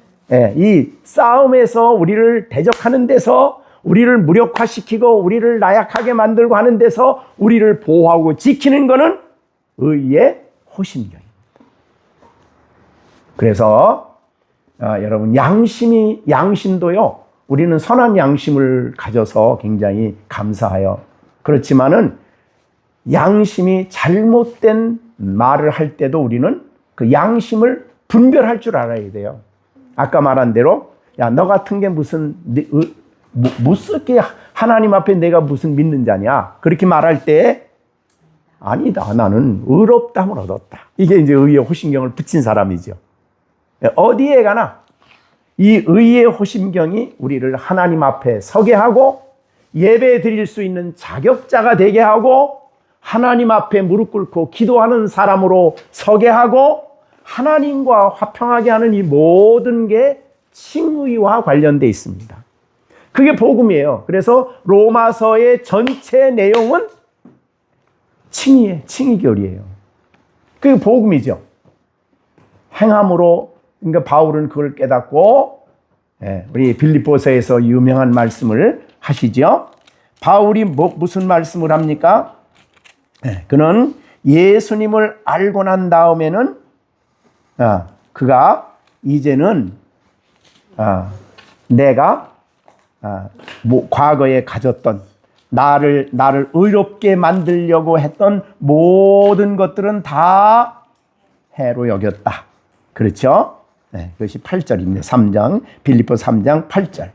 이 싸움에서 우리를 대적하는 데서 우리를 무력화시키고 우리를 나약하게 만들고 하는 데서 우리를 보호하고 지키는 것은 의의 호심경입니다. 그래서 여러분 양심도요. 우리는 선한 양심을 가져서 굉장히 감사해요. 그렇지만은 양심이 잘못된 말을 할 때도 우리는 그 양심을 분별할 줄 알아야 돼요. 아까 말한 대로 야, 너 같은 게 무슨 무섭게 하나님 앞에 내가 무슨 믿는 자냐 그렇게 말할 때 아니다, 나는 의롭다함을 얻었다. 이게 이제 의의 호심경을 붙인 사람이죠. 어디에 가나 이 의의 호심경이 우리를 하나님 앞에 서게 하고 예배 드릴 수 있는 자격자가 되게 하고 하나님 앞에 무릎 꿇고 기도하는 사람으로 서게 하고 하나님과 화평하게 하는 이 모든 게 칭의와 관련되어 있습니다. 그게 복음이에요. 그래서 로마서의 전체 내용은 칭의결이에요. 그게 복음이죠. 행함으로, 그러니까 바울은 그걸 깨닫고 우리 빌립보서에서 유명한 말씀을 하시죠. 바울이 무슨 말씀을 합니까? 그는 예수님을 알고 난 다음에는 그가 이제는 내가 과거에 가졌던 나를 의롭게 만들려고 했던 모든 것들은 다 해로 여겼다. 그렇죠? 그것이 8절입니다. 3장 빌립보 3장 8절.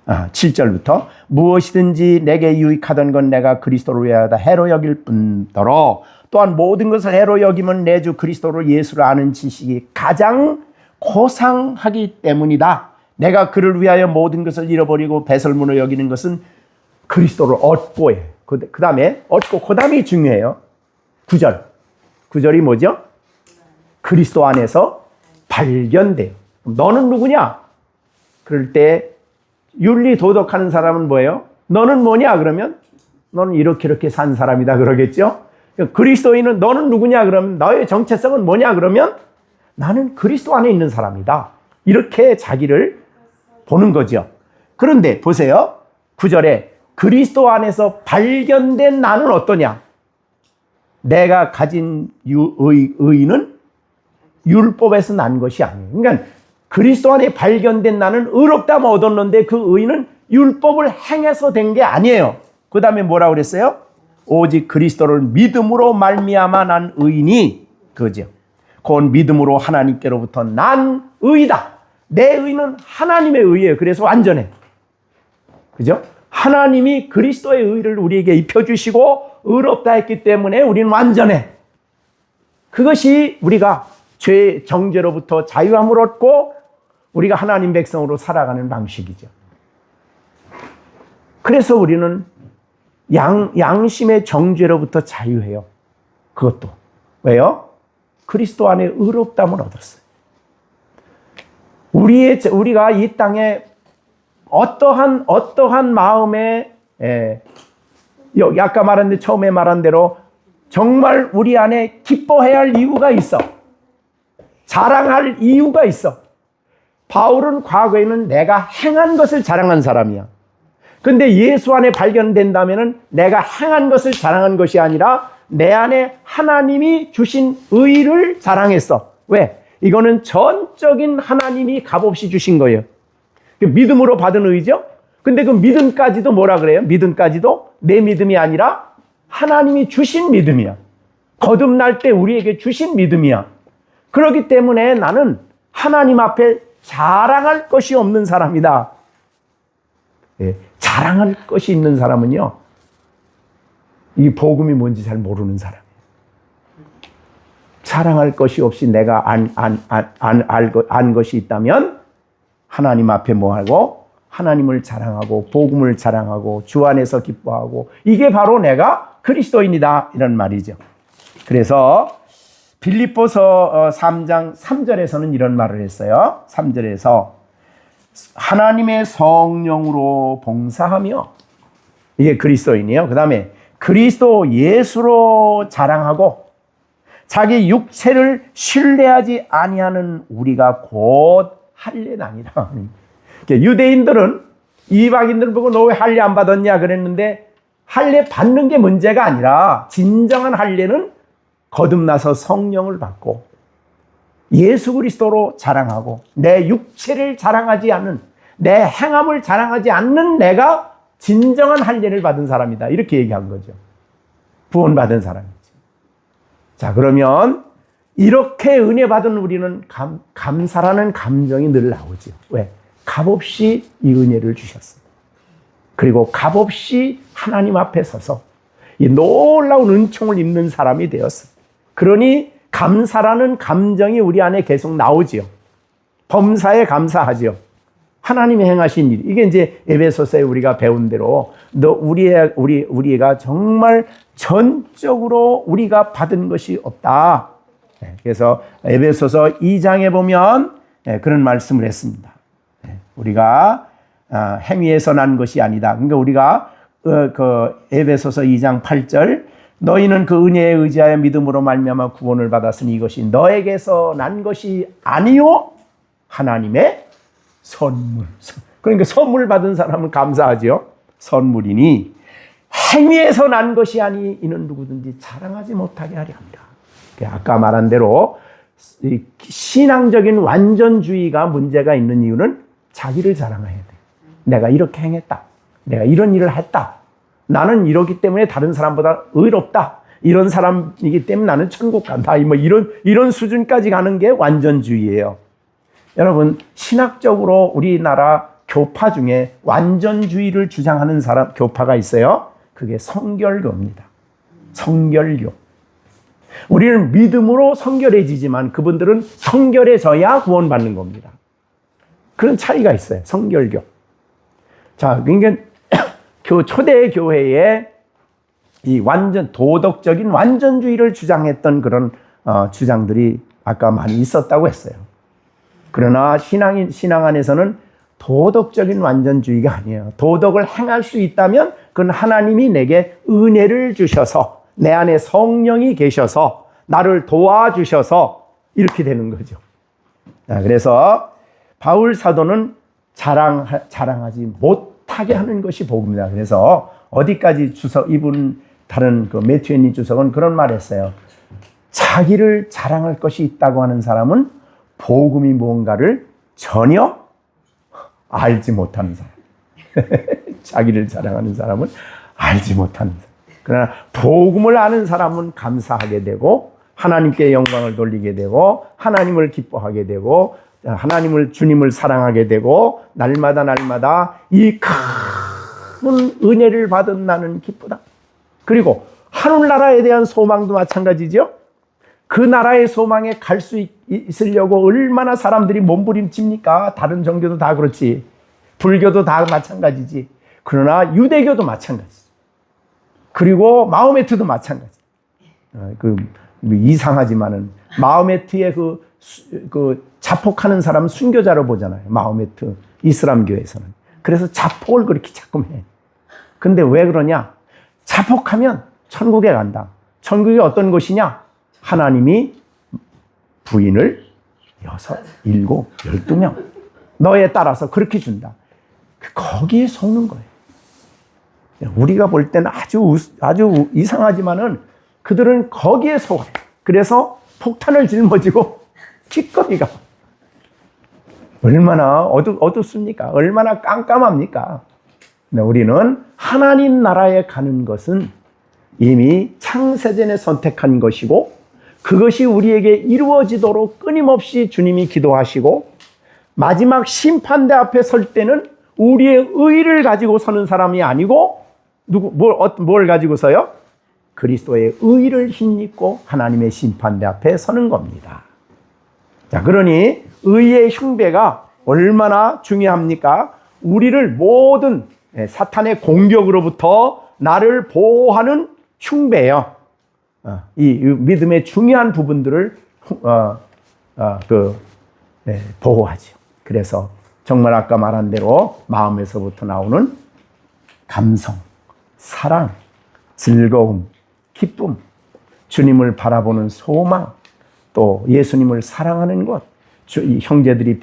7절부터 무엇이든지 내게 유익하던 건 내가 그리스도를 위하여 해로 여길 뿐더러 또한 모든 것을 해로 여기면 내 주 그리스도를 예수를 아는 지식이 가장 고상하기 때문이다. 내가 그를 위하여 모든 것을 잃어버리고 배설물로 여기는 것은 그리스도를 얻고 해. 그 다음에 얻고 그 다음이 중요해요. 9절이 뭐죠? 그리스도 안에서 발견돼요. 너는 누구냐? 그럴 때 윤리 도덕하는 사람은 뭐예요? 너는 뭐냐? 그러면 너는 이렇게 산 사람이다 그러겠죠? 그리스도인은 너는 누구냐? 그러면 너의 정체성은 뭐냐? 그러면 나는 그리스도 안에 있는 사람이다. 이렇게 자기를 보는 거죠. 그런데 보세요. 9절에 그리스도 안에서 발견된 나는 어떠냐? 내가 가진 의의는 율법에서 난 것이 아니에요. 그러니까 그리스도 안에 발견된 나는 의롭다함을 얻었는데 그 의의는 율법을 행해서 된 게 아니에요. 그 다음에 뭐라고 그랬어요? 오직 그리스도를 믿음으로 말미암아 난 의인이 그죠. 그건 믿음으로 하나님께로부터 난 의이다. 내 의는 하나님의 의예요. 그래서 완전해. 그죠? 하나님이 그리스도의 의를 우리에게 입혀주시고 의롭다 했기 때문에 우리는 완전해. 그것이 우리가 죄의 정죄로부터 자유함을 얻고 우리가 하나님 백성으로 살아가는 방식이죠. 그래서 우리는 양심의 정죄로부터 자유해요. 그것도. 왜요? 그리스도 안에 의롭다함을 얻었어요. 우리가 이 땅에 어떠한 마음에, 아까 말한 처음에 말한 대로 정말 우리 안에 기뻐해야 할 이유가 있어. 자랑할 이유가 있어. 바울은 과거에는 내가 행한 것을 자랑한 사람이야. 근데 예수 안에 발견된다면은 내가 행한 것을 자랑한 것이 아니라 내 안에 하나님이 주신 의를 자랑했어. 왜? 이거는 전적인 하나님이 값없이 주신 거예요. 믿음으로 받은 의죠? 근데 그 믿음까지도 뭐라 그래요? 믿음까지도 내 믿음이 아니라 하나님이 주신 믿음이야. 거듭날 때 우리에게 주신 믿음이야. 그렇기 때문에 나는 하나님 앞에 자랑할 것이 없는 사람이다. 예, 자랑할 것이 있는 사람은요, 이 복음이 뭔지 잘 모르는 사람이에요. 자랑할 것이 없이 내가 안 것이 있다면 하나님 앞에 뭐하고 하나님을 자랑하고 복음을 자랑하고 주 안에서 기뻐하고 이게 바로 내가 그리스도인이다 이런 말이죠. 그래서 빌립보서 3장 3절에서는 이런 말을 했어요. 3절에서 하나님의 성령으로 봉사하며 이게 그리스도인이에요. 그 다음에 그리스도 예수로 자랑하고 자기 육체를 신뢰하지 아니하는 우리가 곧 할례는 아니라. 유대인들은 이방인들 보고 너 왜 할례 안 받았냐 그랬는데 할례 받는 게 문제가 아니라 진정한 할례는 거듭나서 성령을 받고 예수 그리스도로 자랑하고 내 육체를 자랑하지 않는 내 행함을 자랑하지 않는 내가 진정한 할례를 받은 사람이다. 이렇게 얘기한 거죠. 구원받은 사람이죠. 자, 그러면 이렇게 은혜 받은 우리는 감사라는 감정이 늘 나오죠. 왜? 값없이 이 은혜를 주셨습니다. 그리고 값없이 하나님 앞에 서서 이 놀라운 은총을 입는 사람이 되었습니다. 그러니 감사라는 감정이 우리 안에 계속 나오지요. 범사에 감사하지요. 하나님이 행하신 일. 이게 이제 에베소서에 우리가 배운 대로 우리가 정말 전적으로 우리가 받은 것이 없다. 그래서 에베소서 2장에 보면 그런 말씀을 했습니다. 우리가 행위에서 난 것이 아니다. 그러니까 우리가 그 에베소서 2장 8절 너희는 그 은혜에 의지하여 믿음으로 말미암아 구원을 받았으니 이것이 너에게서 난 것이 아니요 하나님의 선물. 그러니까 선물 받은 사람은 감사하죠. 선물이니 행위에서 난 것이 아니 이는 누구든지 자랑하지 못하게 하려 합니다. 아까 말한 대로 신앙적인 완전주의가 문제가 있는 이유는 자기를 자랑해야 돼. 내가 이렇게 행했다. 내가 이런 일을 했다. 나는 이러기 때문에 다른 사람보다 의롭다. 이런 사람이기 때문에 나는 천국 간다. 뭐 이런 수준까지 가는 게 완전주의예요. 여러분, 신학적으로 우리나라 교파 중에 완전주의를 주장하는 교파가 있어요. 그게 성결교입니다. 성결교. 우리는 믿음으로 성결해지지만 그분들은 성결해져야 구원받는 겁니다. 그런 차이가 있어요. 성결교. 자, 그러니까 초대 교회에 이 완전 도덕적인 완전주의를 주장했던 그런 주장들이 아까 많이 있었다고 했어요. 그러나 신앙 안에서는 도덕적인 완전주의가 아니에요. 도덕을 행할 수 있다면 그건 하나님이 내게 은혜를 주셔서 내 안에 성령이 계셔서 나를 도와주셔서 이렇게 되는 거죠. 그래서 바울 사도는 자랑하지 못하게 하는 것이 복음이다. 그래서 어디까지 이분 다른 그 매튜 헨리 주석은 그런 말을 했어요. 자기를 자랑할 것이 있다고 하는 사람은 복음이 뭔가를 전혀 알지 못하는 사람. 자기를 자랑하는 사람은 알지 못하는 사람. 그러나 복음을 아는 사람은 감사하게 되고 하나님께 영광을 돌리게 되고 하나님을 기뻐하게 되고 주님을 사랑하게 되고 날마다 이 큰 은혜를 받은 나는 기쁘다. 그리고 하늘나라에 대한 소망도 마찬가지죠. 그 나라의 소망에 갈 수 있으려고 얼마나 사람들이 몸부림칩니까? 다른 종교도 다 그렇지. 불교도 다 마찬가지지. 그러나 유대교도 마찬가지지. 그리고 마호메트도 마찬가지. 이상하지만은 마호메트의 그 자폭하는 사람은 순교자로 보잖아요. 마호메트 이슬람교에서는. 그래서 자폭을 그렇게 자꾸 해. 근데 왜 그러냐? 자폭하면 천국에 간다. 천국이 어떤 곳이냐? 하나님이 부인을 6, 7, 12명 너에 따라서 그렇게 준다. 거기에 속는 거예요. 우리가 볼 때는 아주 이상하지만은 그들은 거기에 속아요. 그래서 폭탄을 짊어지고 기꺼이 가. 얼마나 어둡습니까? 얼마나 깜깜합니까? 우리는 하나님 나라에 가는 것은 이미 창세전에 선택한 것이고 그것이 우리에게 이루어지도록 끊임없이 주님이 기도하시고 마지막 심판대 앞에 설 때는 우리의 의를 가지고 서는 사람이 아니고 뭘 가지고 서요? 그리스도의 의를 힘입고 하나님의 심판대 앞에 서는 겁니다. 자, 그러니 의의 흉배가 얼마나 중요합니까? 우리를 모든 사탄의 공격으로부터 나를 보호하는 흉배예요. 이 믿음의 중요한 부분들을 보호하죠. 그래서 정말 아까 말한 대로 마음에서부터 나오는 감성, 사랑, 즐거움, 기쁨, 주님을 바라보는 소망, 또 예수님을 사랑하는 것, 형제들이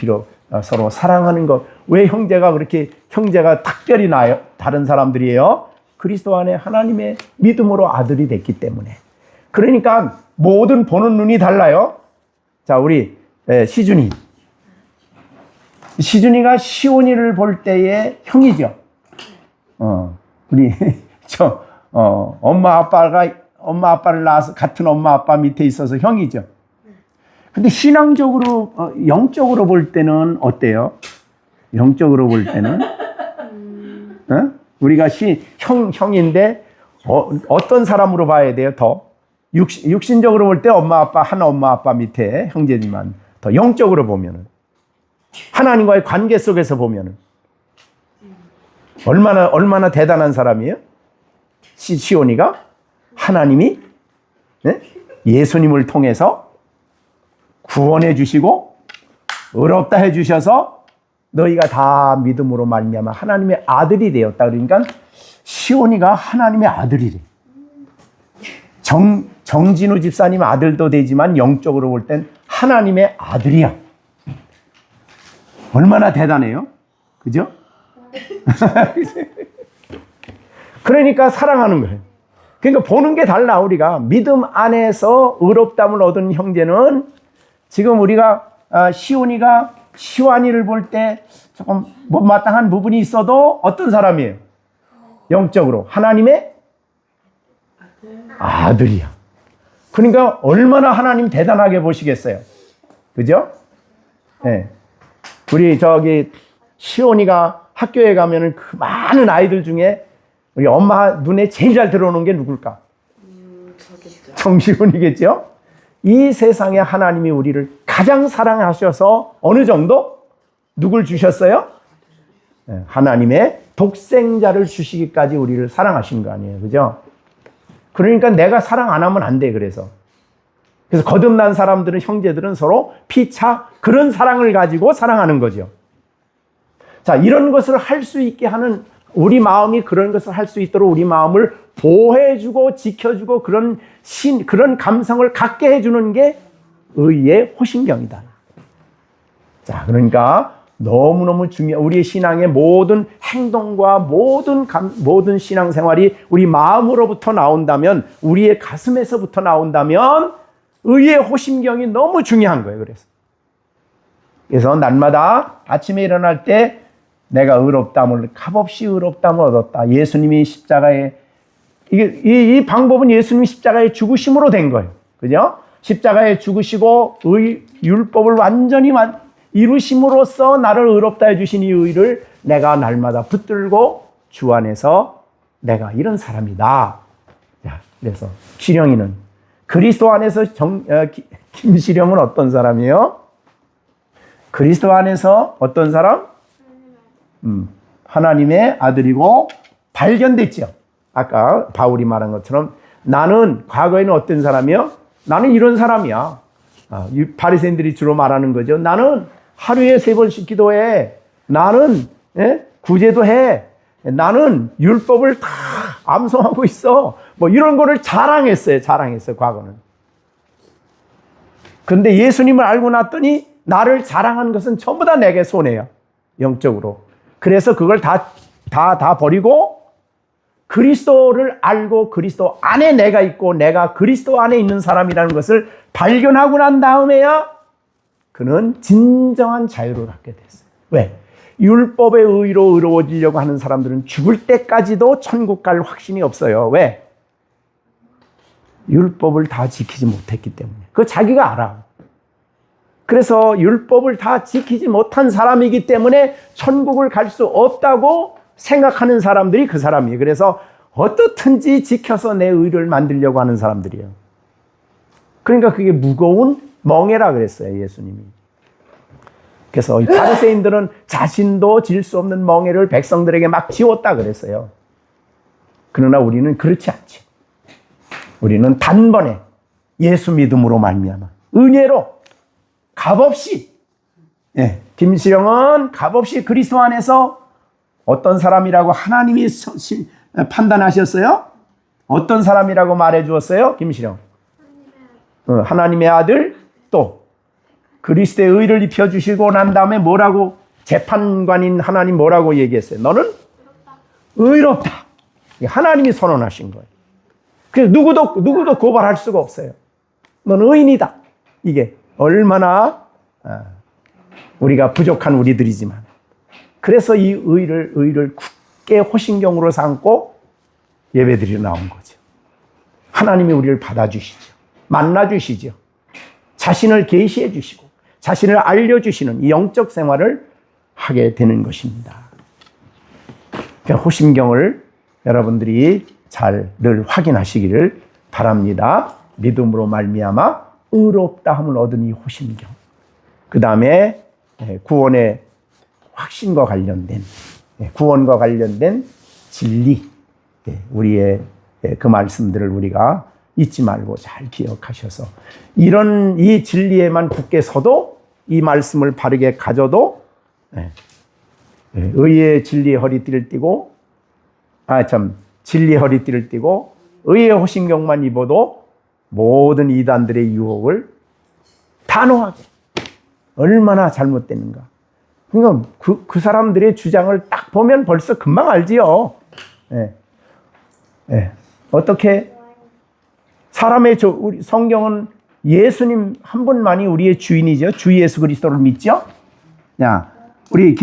서로 사랑하는 것. 왜 형제가 특별히 나요? 다른 사람들이에요? 그리스도 안에 하나님의 믿음으로 아들이 됐기 때문에. 그러니까 모든 보는 눈이 달라요. 자, 우리 시준이가 시온이를 볼 때의 형이죠. 우리 엄마 아빠를 낳아서 같은 엄마 아빠 밑에 있어서 형이죠. 근데 신앙적으로 영적으로 볼 때는 어때요? 영적으로 볼 때는 우리가 형인데 어떤 사람으로 봐야 돼요? 더 육신적으로 볼 때 한 엄마 아빠 밑에 형제지만 더 영적으로 보면은 하나님과의 관계 속에서 보면은 얼마나 대단한 사람이에요? 시온이가 하나님이 예수님을 통해서 구원해 주시고 의롭다 해 주셔서 너희가 다 믿음으로 말미암아 하나님의 아들이 되었다. 그러니까 시온이가 하나님의 아들이래. 정진우 집사님 아들도 되지만 영적으로 볼 땐 하나님의 아들이야. 얼마나 대단해요? 그죠? 그러니까 사랑하는 거예요. 그러니까 보는 게 달라. 우리가 믿음 안에서 의롭다함을 얻은 형제는 지금 우리가 시온이가 시완이를 볼 때 조금 못마땅한 부분이 있어도 어떤 사람이에요? 영적으로 하나님의 아들이야. 그러니까 얼마나 하나님 대단하게 보시겠어요? 그죠? 네. 우리 시온이가 학교에 가면은 그 많은 아이들 중에 우리 엄마 눈에 제일 잘 들어오는 게 누굴까? 정시훈이겠죠? 이 세상에 하나님이 우리를 가장 사랑하셔서 어느 정도? 누굴 주셨어요? 네, 하나님의 독생자를 주시기까지 우리를 사랑하신 거 아니에요. 그죠? 그러니까 내가 사랑 안 하면 안 돼. 그래서 거듭난 사람들은, 형제들은 서로 피차 그런 사랑을 가지고 사랑하는 거죠. 자, 이런 것을 할 수 있게 하는 우리 마음이 그런 것을 할 수 있도록 우리 마음을 보호해주고 지켜주고 그런 감성을 갖게 해주는 게 의의 호심경이다. 자, 그러니까 너무너무 중요한 우리의 신앙의 모든 행동과 모든 신앙생활이 우리 마음으로부터 나온다면, 우리의 가슴에서부터 나온다면 의의 호심경이 너무 중요한 거예요. 그래서 날마다 아침에 일어날 때 내가 의롭다함을, 값없이 의롭다함을 얻었다. 예수님이 십자가에, 이 방법은 예수님이 십자가에 죽으심으로 된 거예요. 그죠? 십자가에 죽으시고 율법을 완전히 이루심으로써 나를 의롭다 해주신 이 의를 내가 날마다 붙들고 주 안에서 내가 이런 사람이다. 자, 그래서 시령이는 그리스도 안에서 김시령은 어떤 사람이에요? 그리스도 안에서 어떤 사람? 하나님의 아들이고 발견됐죠. 아까 바울이 말한 것처럼 나는 과거에는 어떤 사람이요? 나는 이런 사람이야. 바리새인들이 주로 말하는 거죠. 나는 하루에 3번씩 기도해. 나는 구제도 해. 나는 율법을 다 암송하고 있어. 뭐 이런 거를 자랑했어요. 과거는. 근데 예수님을 알고 났더니 나를 자랑한 것은 전부 다 내게 손해야. 영적으로. 그래서 그걸 다 버리고 그리스도를 알고 그리스도 안에 내가 있고 내가 그리스도 안에 있는 사람이라는 것을 발견하고 난 다음에야 그는 진정한 자유를 갖게 됐어요. 왜? 율법의 의로 의로워지려고 하는 사람들은 죽을 때까지도 천국 갈 확신이 없어요. 왜? 율법을 다 지키지 못했기 때문에. 그거 자기가 알아. 그래서 율법을 다 지키지 못한 사람이기 때문에 천국을 갈 수 없다고 생각하는 사람들이 그 사람이에요. 그래서 어떻든지 지켜서 내 의를 만들려고 하는 사람들이에요. 그러니까 그게 무거운 멍에라 그랬어요, 예수님이. 그래서 이 바리새인들은 자신도 질 수 없는 멍에를 백성들에게 막 지웠다 그랬어요. 그러나 우리는 그렇지 않지. 우리는 단번에 예수 믿음으로 말미암아 은혜로 값없이, 김시령은 값없이 그리스도 안에서 어떤 사람이라고 하나님이 판단하셨어요? 어떤 사람이라고 말해 주었어요? 김시령. 하나님의 아들, 또 그리스도의 의를 입혀주시고 난 다음에 뭐라고, 재판관인 하나님 뭐라고 얘기했어요? 너는 의롭다. 하나님이 선언하신 거예요. 그래서 누구도 고발할 수가 없어요. 너는 의인이다. 이게 얼마나 우리가 부족한 우리들이지만, 그래서 이 의를 굳게 호신경으로 삼고 예배드리러 나온 거죠. 하나님이 우리를 받아주시죠. 만나주시죠. 자신을 계시해 주시고 자신을 알려주시는 이 영적 생활을 하게 되는 것입니다. 그러니까 호심경을 여러분들이 잘 늘 확인하시기를 바랍니다. 믿음으로 말미암아 의롭다 함을 얻은 이 호심경. 그 다음에 구원의 확신과 관련된, 구원과 관련된 진리, 우리의 그 말씀들을 우리가 잊지 말고 잘 기억하셔서 이 진리에만 굳게 서도, 이 말씀을 바르게 가져도 의의 진리의 허리띠를 띠고, 진리의 허리띠를 띠고 의의 호신경만 입어도 모든 이단들의 유혹을 단호하게, 얼마나 잘못됐는가. 그러니까 그 사람들의 주장을 딱 보면 벌써 금방 알지요. 어떻게 우리 성경은 예수님 한 분만이 우리의 주인이죠. 주 예수 그리스도를 믿죠. 야, 우리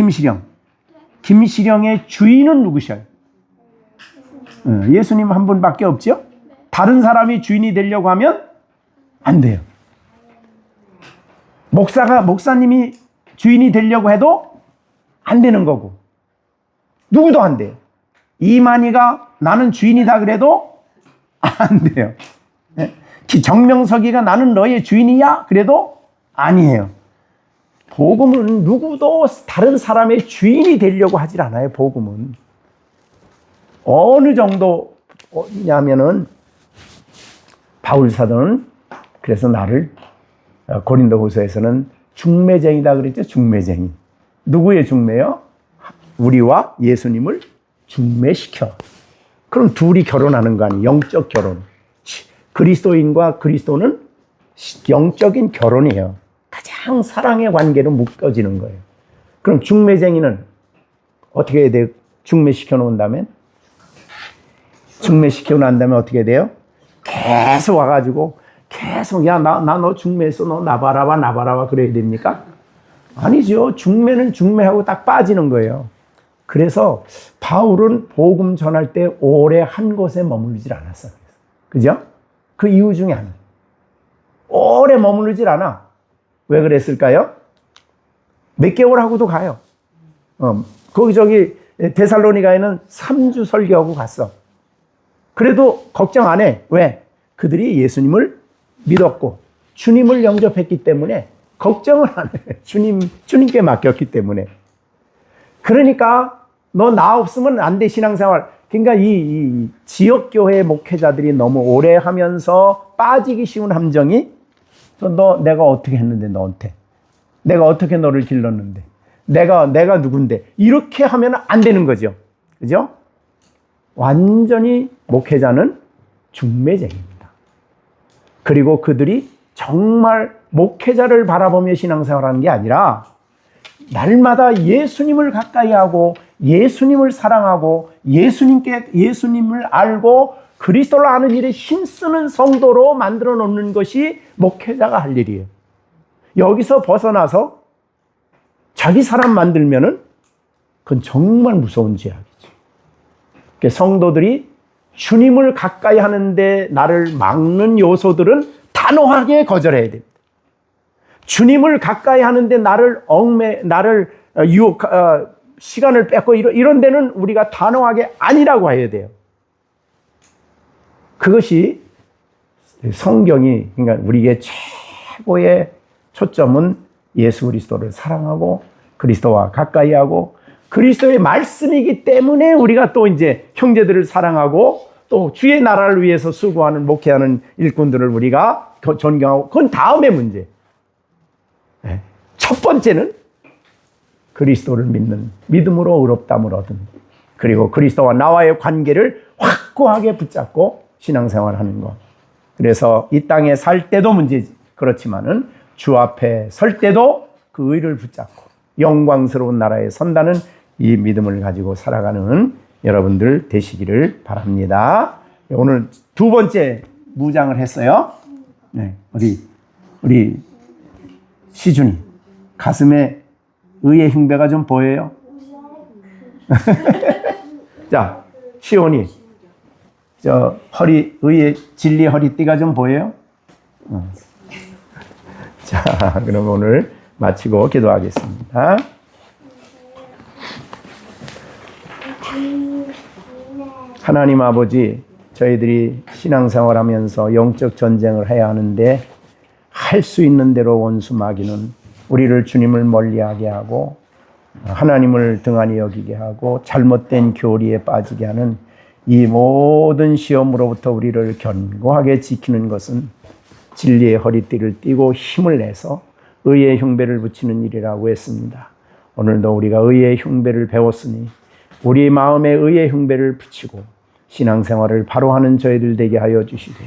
김시령의 주인은 누구셔요? 예수님 한 분밖에 없죠. 다른 사람이 주인이 되려고 하면 안 돼요. 목사님이 주인이 되려고 해도 안 되는 거고, 누구도 안 돼요. 이만희가 나는 주인이다 그래도 안 돼요. 정명석이가 나는 너의 주인이야 그래도 아니에요. 복음은 누구도 다른 사람의 주인이 되려고 하질 않아요. 복음은 어느 정도냐면은 바울 사도는 그래서 나를 고린도후서에서는 중매쟁이다 그랬죠. 중매쟁이. 누구의 중매요? 우리와 예수님을 중매시켜. 그럼 둘이 결혼하는 거 아니에요? 영적 결혼. 그리스도인과 그리스도는 영적인 결혼이에요. 가장 사랑의 관계로 묶어지는 거예요. 그럼 중매쟁이는 어떻게 해야 돼요? 중매시켜 놓은 다음에? 중매시켜 난 다음에 어떻게 돼요? 계속 와가지고 계속 야, 나 너 중매했어. 너 나봐라 그래야 됩니까? 아니죠. 중매는 중매하고 딱 빠지는 거예요. 그래서 바울은 복음 전할 때 오래 한 곳에 머물르질 않았어요. 그죠? 그 이유 중에 하나. 오래 머무르질 않아. 왜 그랬을까요? 몇 개월 하고도 가요. 거기 데살로니가에는 3주 설교하고 갔어. 그래도 걱정 안 해. 왜? 그들이 예수님을 믿었고 주님을 영접했기 때문에 걱정을 안 해. 주님께 맡겼기 때문에. 그러니까 너 나 없으면 안 돼, 신앙생활. 그러니까 이 지역교회 목회자들이 너무 오래 하면서 빠지기 쉬운 함정이 내가 어떻게 했는데 너한테. 내가 어떻게 너를 길렀는데. 내가 누군데. 이렇게 하면 안 되는 거죠. 그죠? 완전히 목회자는 중매쟁입니다. 그리고 그들이 정말 목회자를 바라보며 신앙생활하는 게 아니라 날마다 예수님을 가까이 하고 예수님을 사랑하고 예수님을 알고 그리스도를 아는 일에 힘쓰는 성도로 만들어 놓는 것이 목회자가 할 일이에요. 여기서 벗어나서 자기 사람 만들면은 그건 정말 무서운 죄악이죠. 성도들이 주님을 가까이 하는데 나를 막는 요소들은 단호하게 거절해야 됩니다. 주님을 가까이 하는데 나를 시간을 뺏고 이런 데는 우리가 단호하게 아니라고 해야 돼요. 그것이 성경이, 그러니까 우리의 최고의 초점은 예수 그리스도를 사랑하고 그리스도와 가까이 하고 그리스도의 말씀이기 때문에 우리가 또 이제 형제들을 사랑하고 또 주의 나라를 위해서 수고하는 목회하는 일꾼들을 우리가 존경하고, 그건 다음의 문제. 첫 번째는 그리스도를 믿는 믿음으로 의롭다함을 얻은, 그리고 그리스도와 나와의 관계를 확고하게 붙잡고 신앙생활하는 것. 그래서 이 땅에 살 때도 문제지. 그렇지만은 주 앞에 설 때도 그 의를 붙잡고 영광스러운 나라에 선다는 이 믿음을 가지고 살아가는 여러분들 되시기를 바랍니다. 오늘 두 번째 무장을 했어요. 네, 우리 시준이 가슴에 의의 흉배가 좀 보여요? 자, 시온이 저 의의 진리 허리띠가 좀 보여요? 자, 그럼 오늘 마치고 기도하겠습니다. 하나님 아버지, 저희들이 신앙생활하면서 영적 전쟁을 해야 하는데 할 수 있는 대로 원수 마귀는 우리를 주님을 멀리하게 하고 하나님을 등한히 여기게 하고 잘못된 교리에 빠지게 하는 이 모든 시험으로부터 우리를 견고하게 지키는 것은 진리의 허리띠를 띠고 힘을 내서 의의 흉배를 붙이는 일이라고 했습니다. 오늘도 우리가 의의 흉배를 배웠으니 우리 마음에 의의 흉배를 붙이고 신앙생활을 바로 하는 저희들 되게 하여 주시되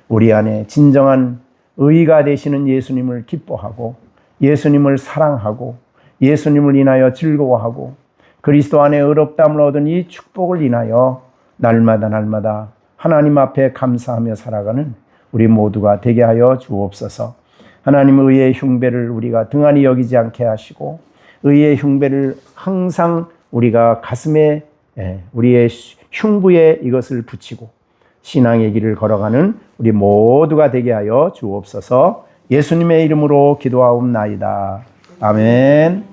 우리 안에 진정한 의가 되시는 예수님을 기뻐하고 예수님을 사랑하고 예수님을 인하여 즐거워하고 그리스도 안에 의롭다함을 얻은 이 축복을 인하여 날마다 하나님 앞에 감사하며 살아가는 우리 모두가 되게 하여 주옵소서. 하나님의 의의 흉배를 우리가 등한히 여기지 않게 하시고 의의 흉배를 항상 우리가 가슴에 우리의 흉부에 이것을 붙이고 신앙의 길을 걸어가는 우리 모두가 되게 하여 주옵소서. 예수님의 이름으로 기도하옵나이다. 아멘.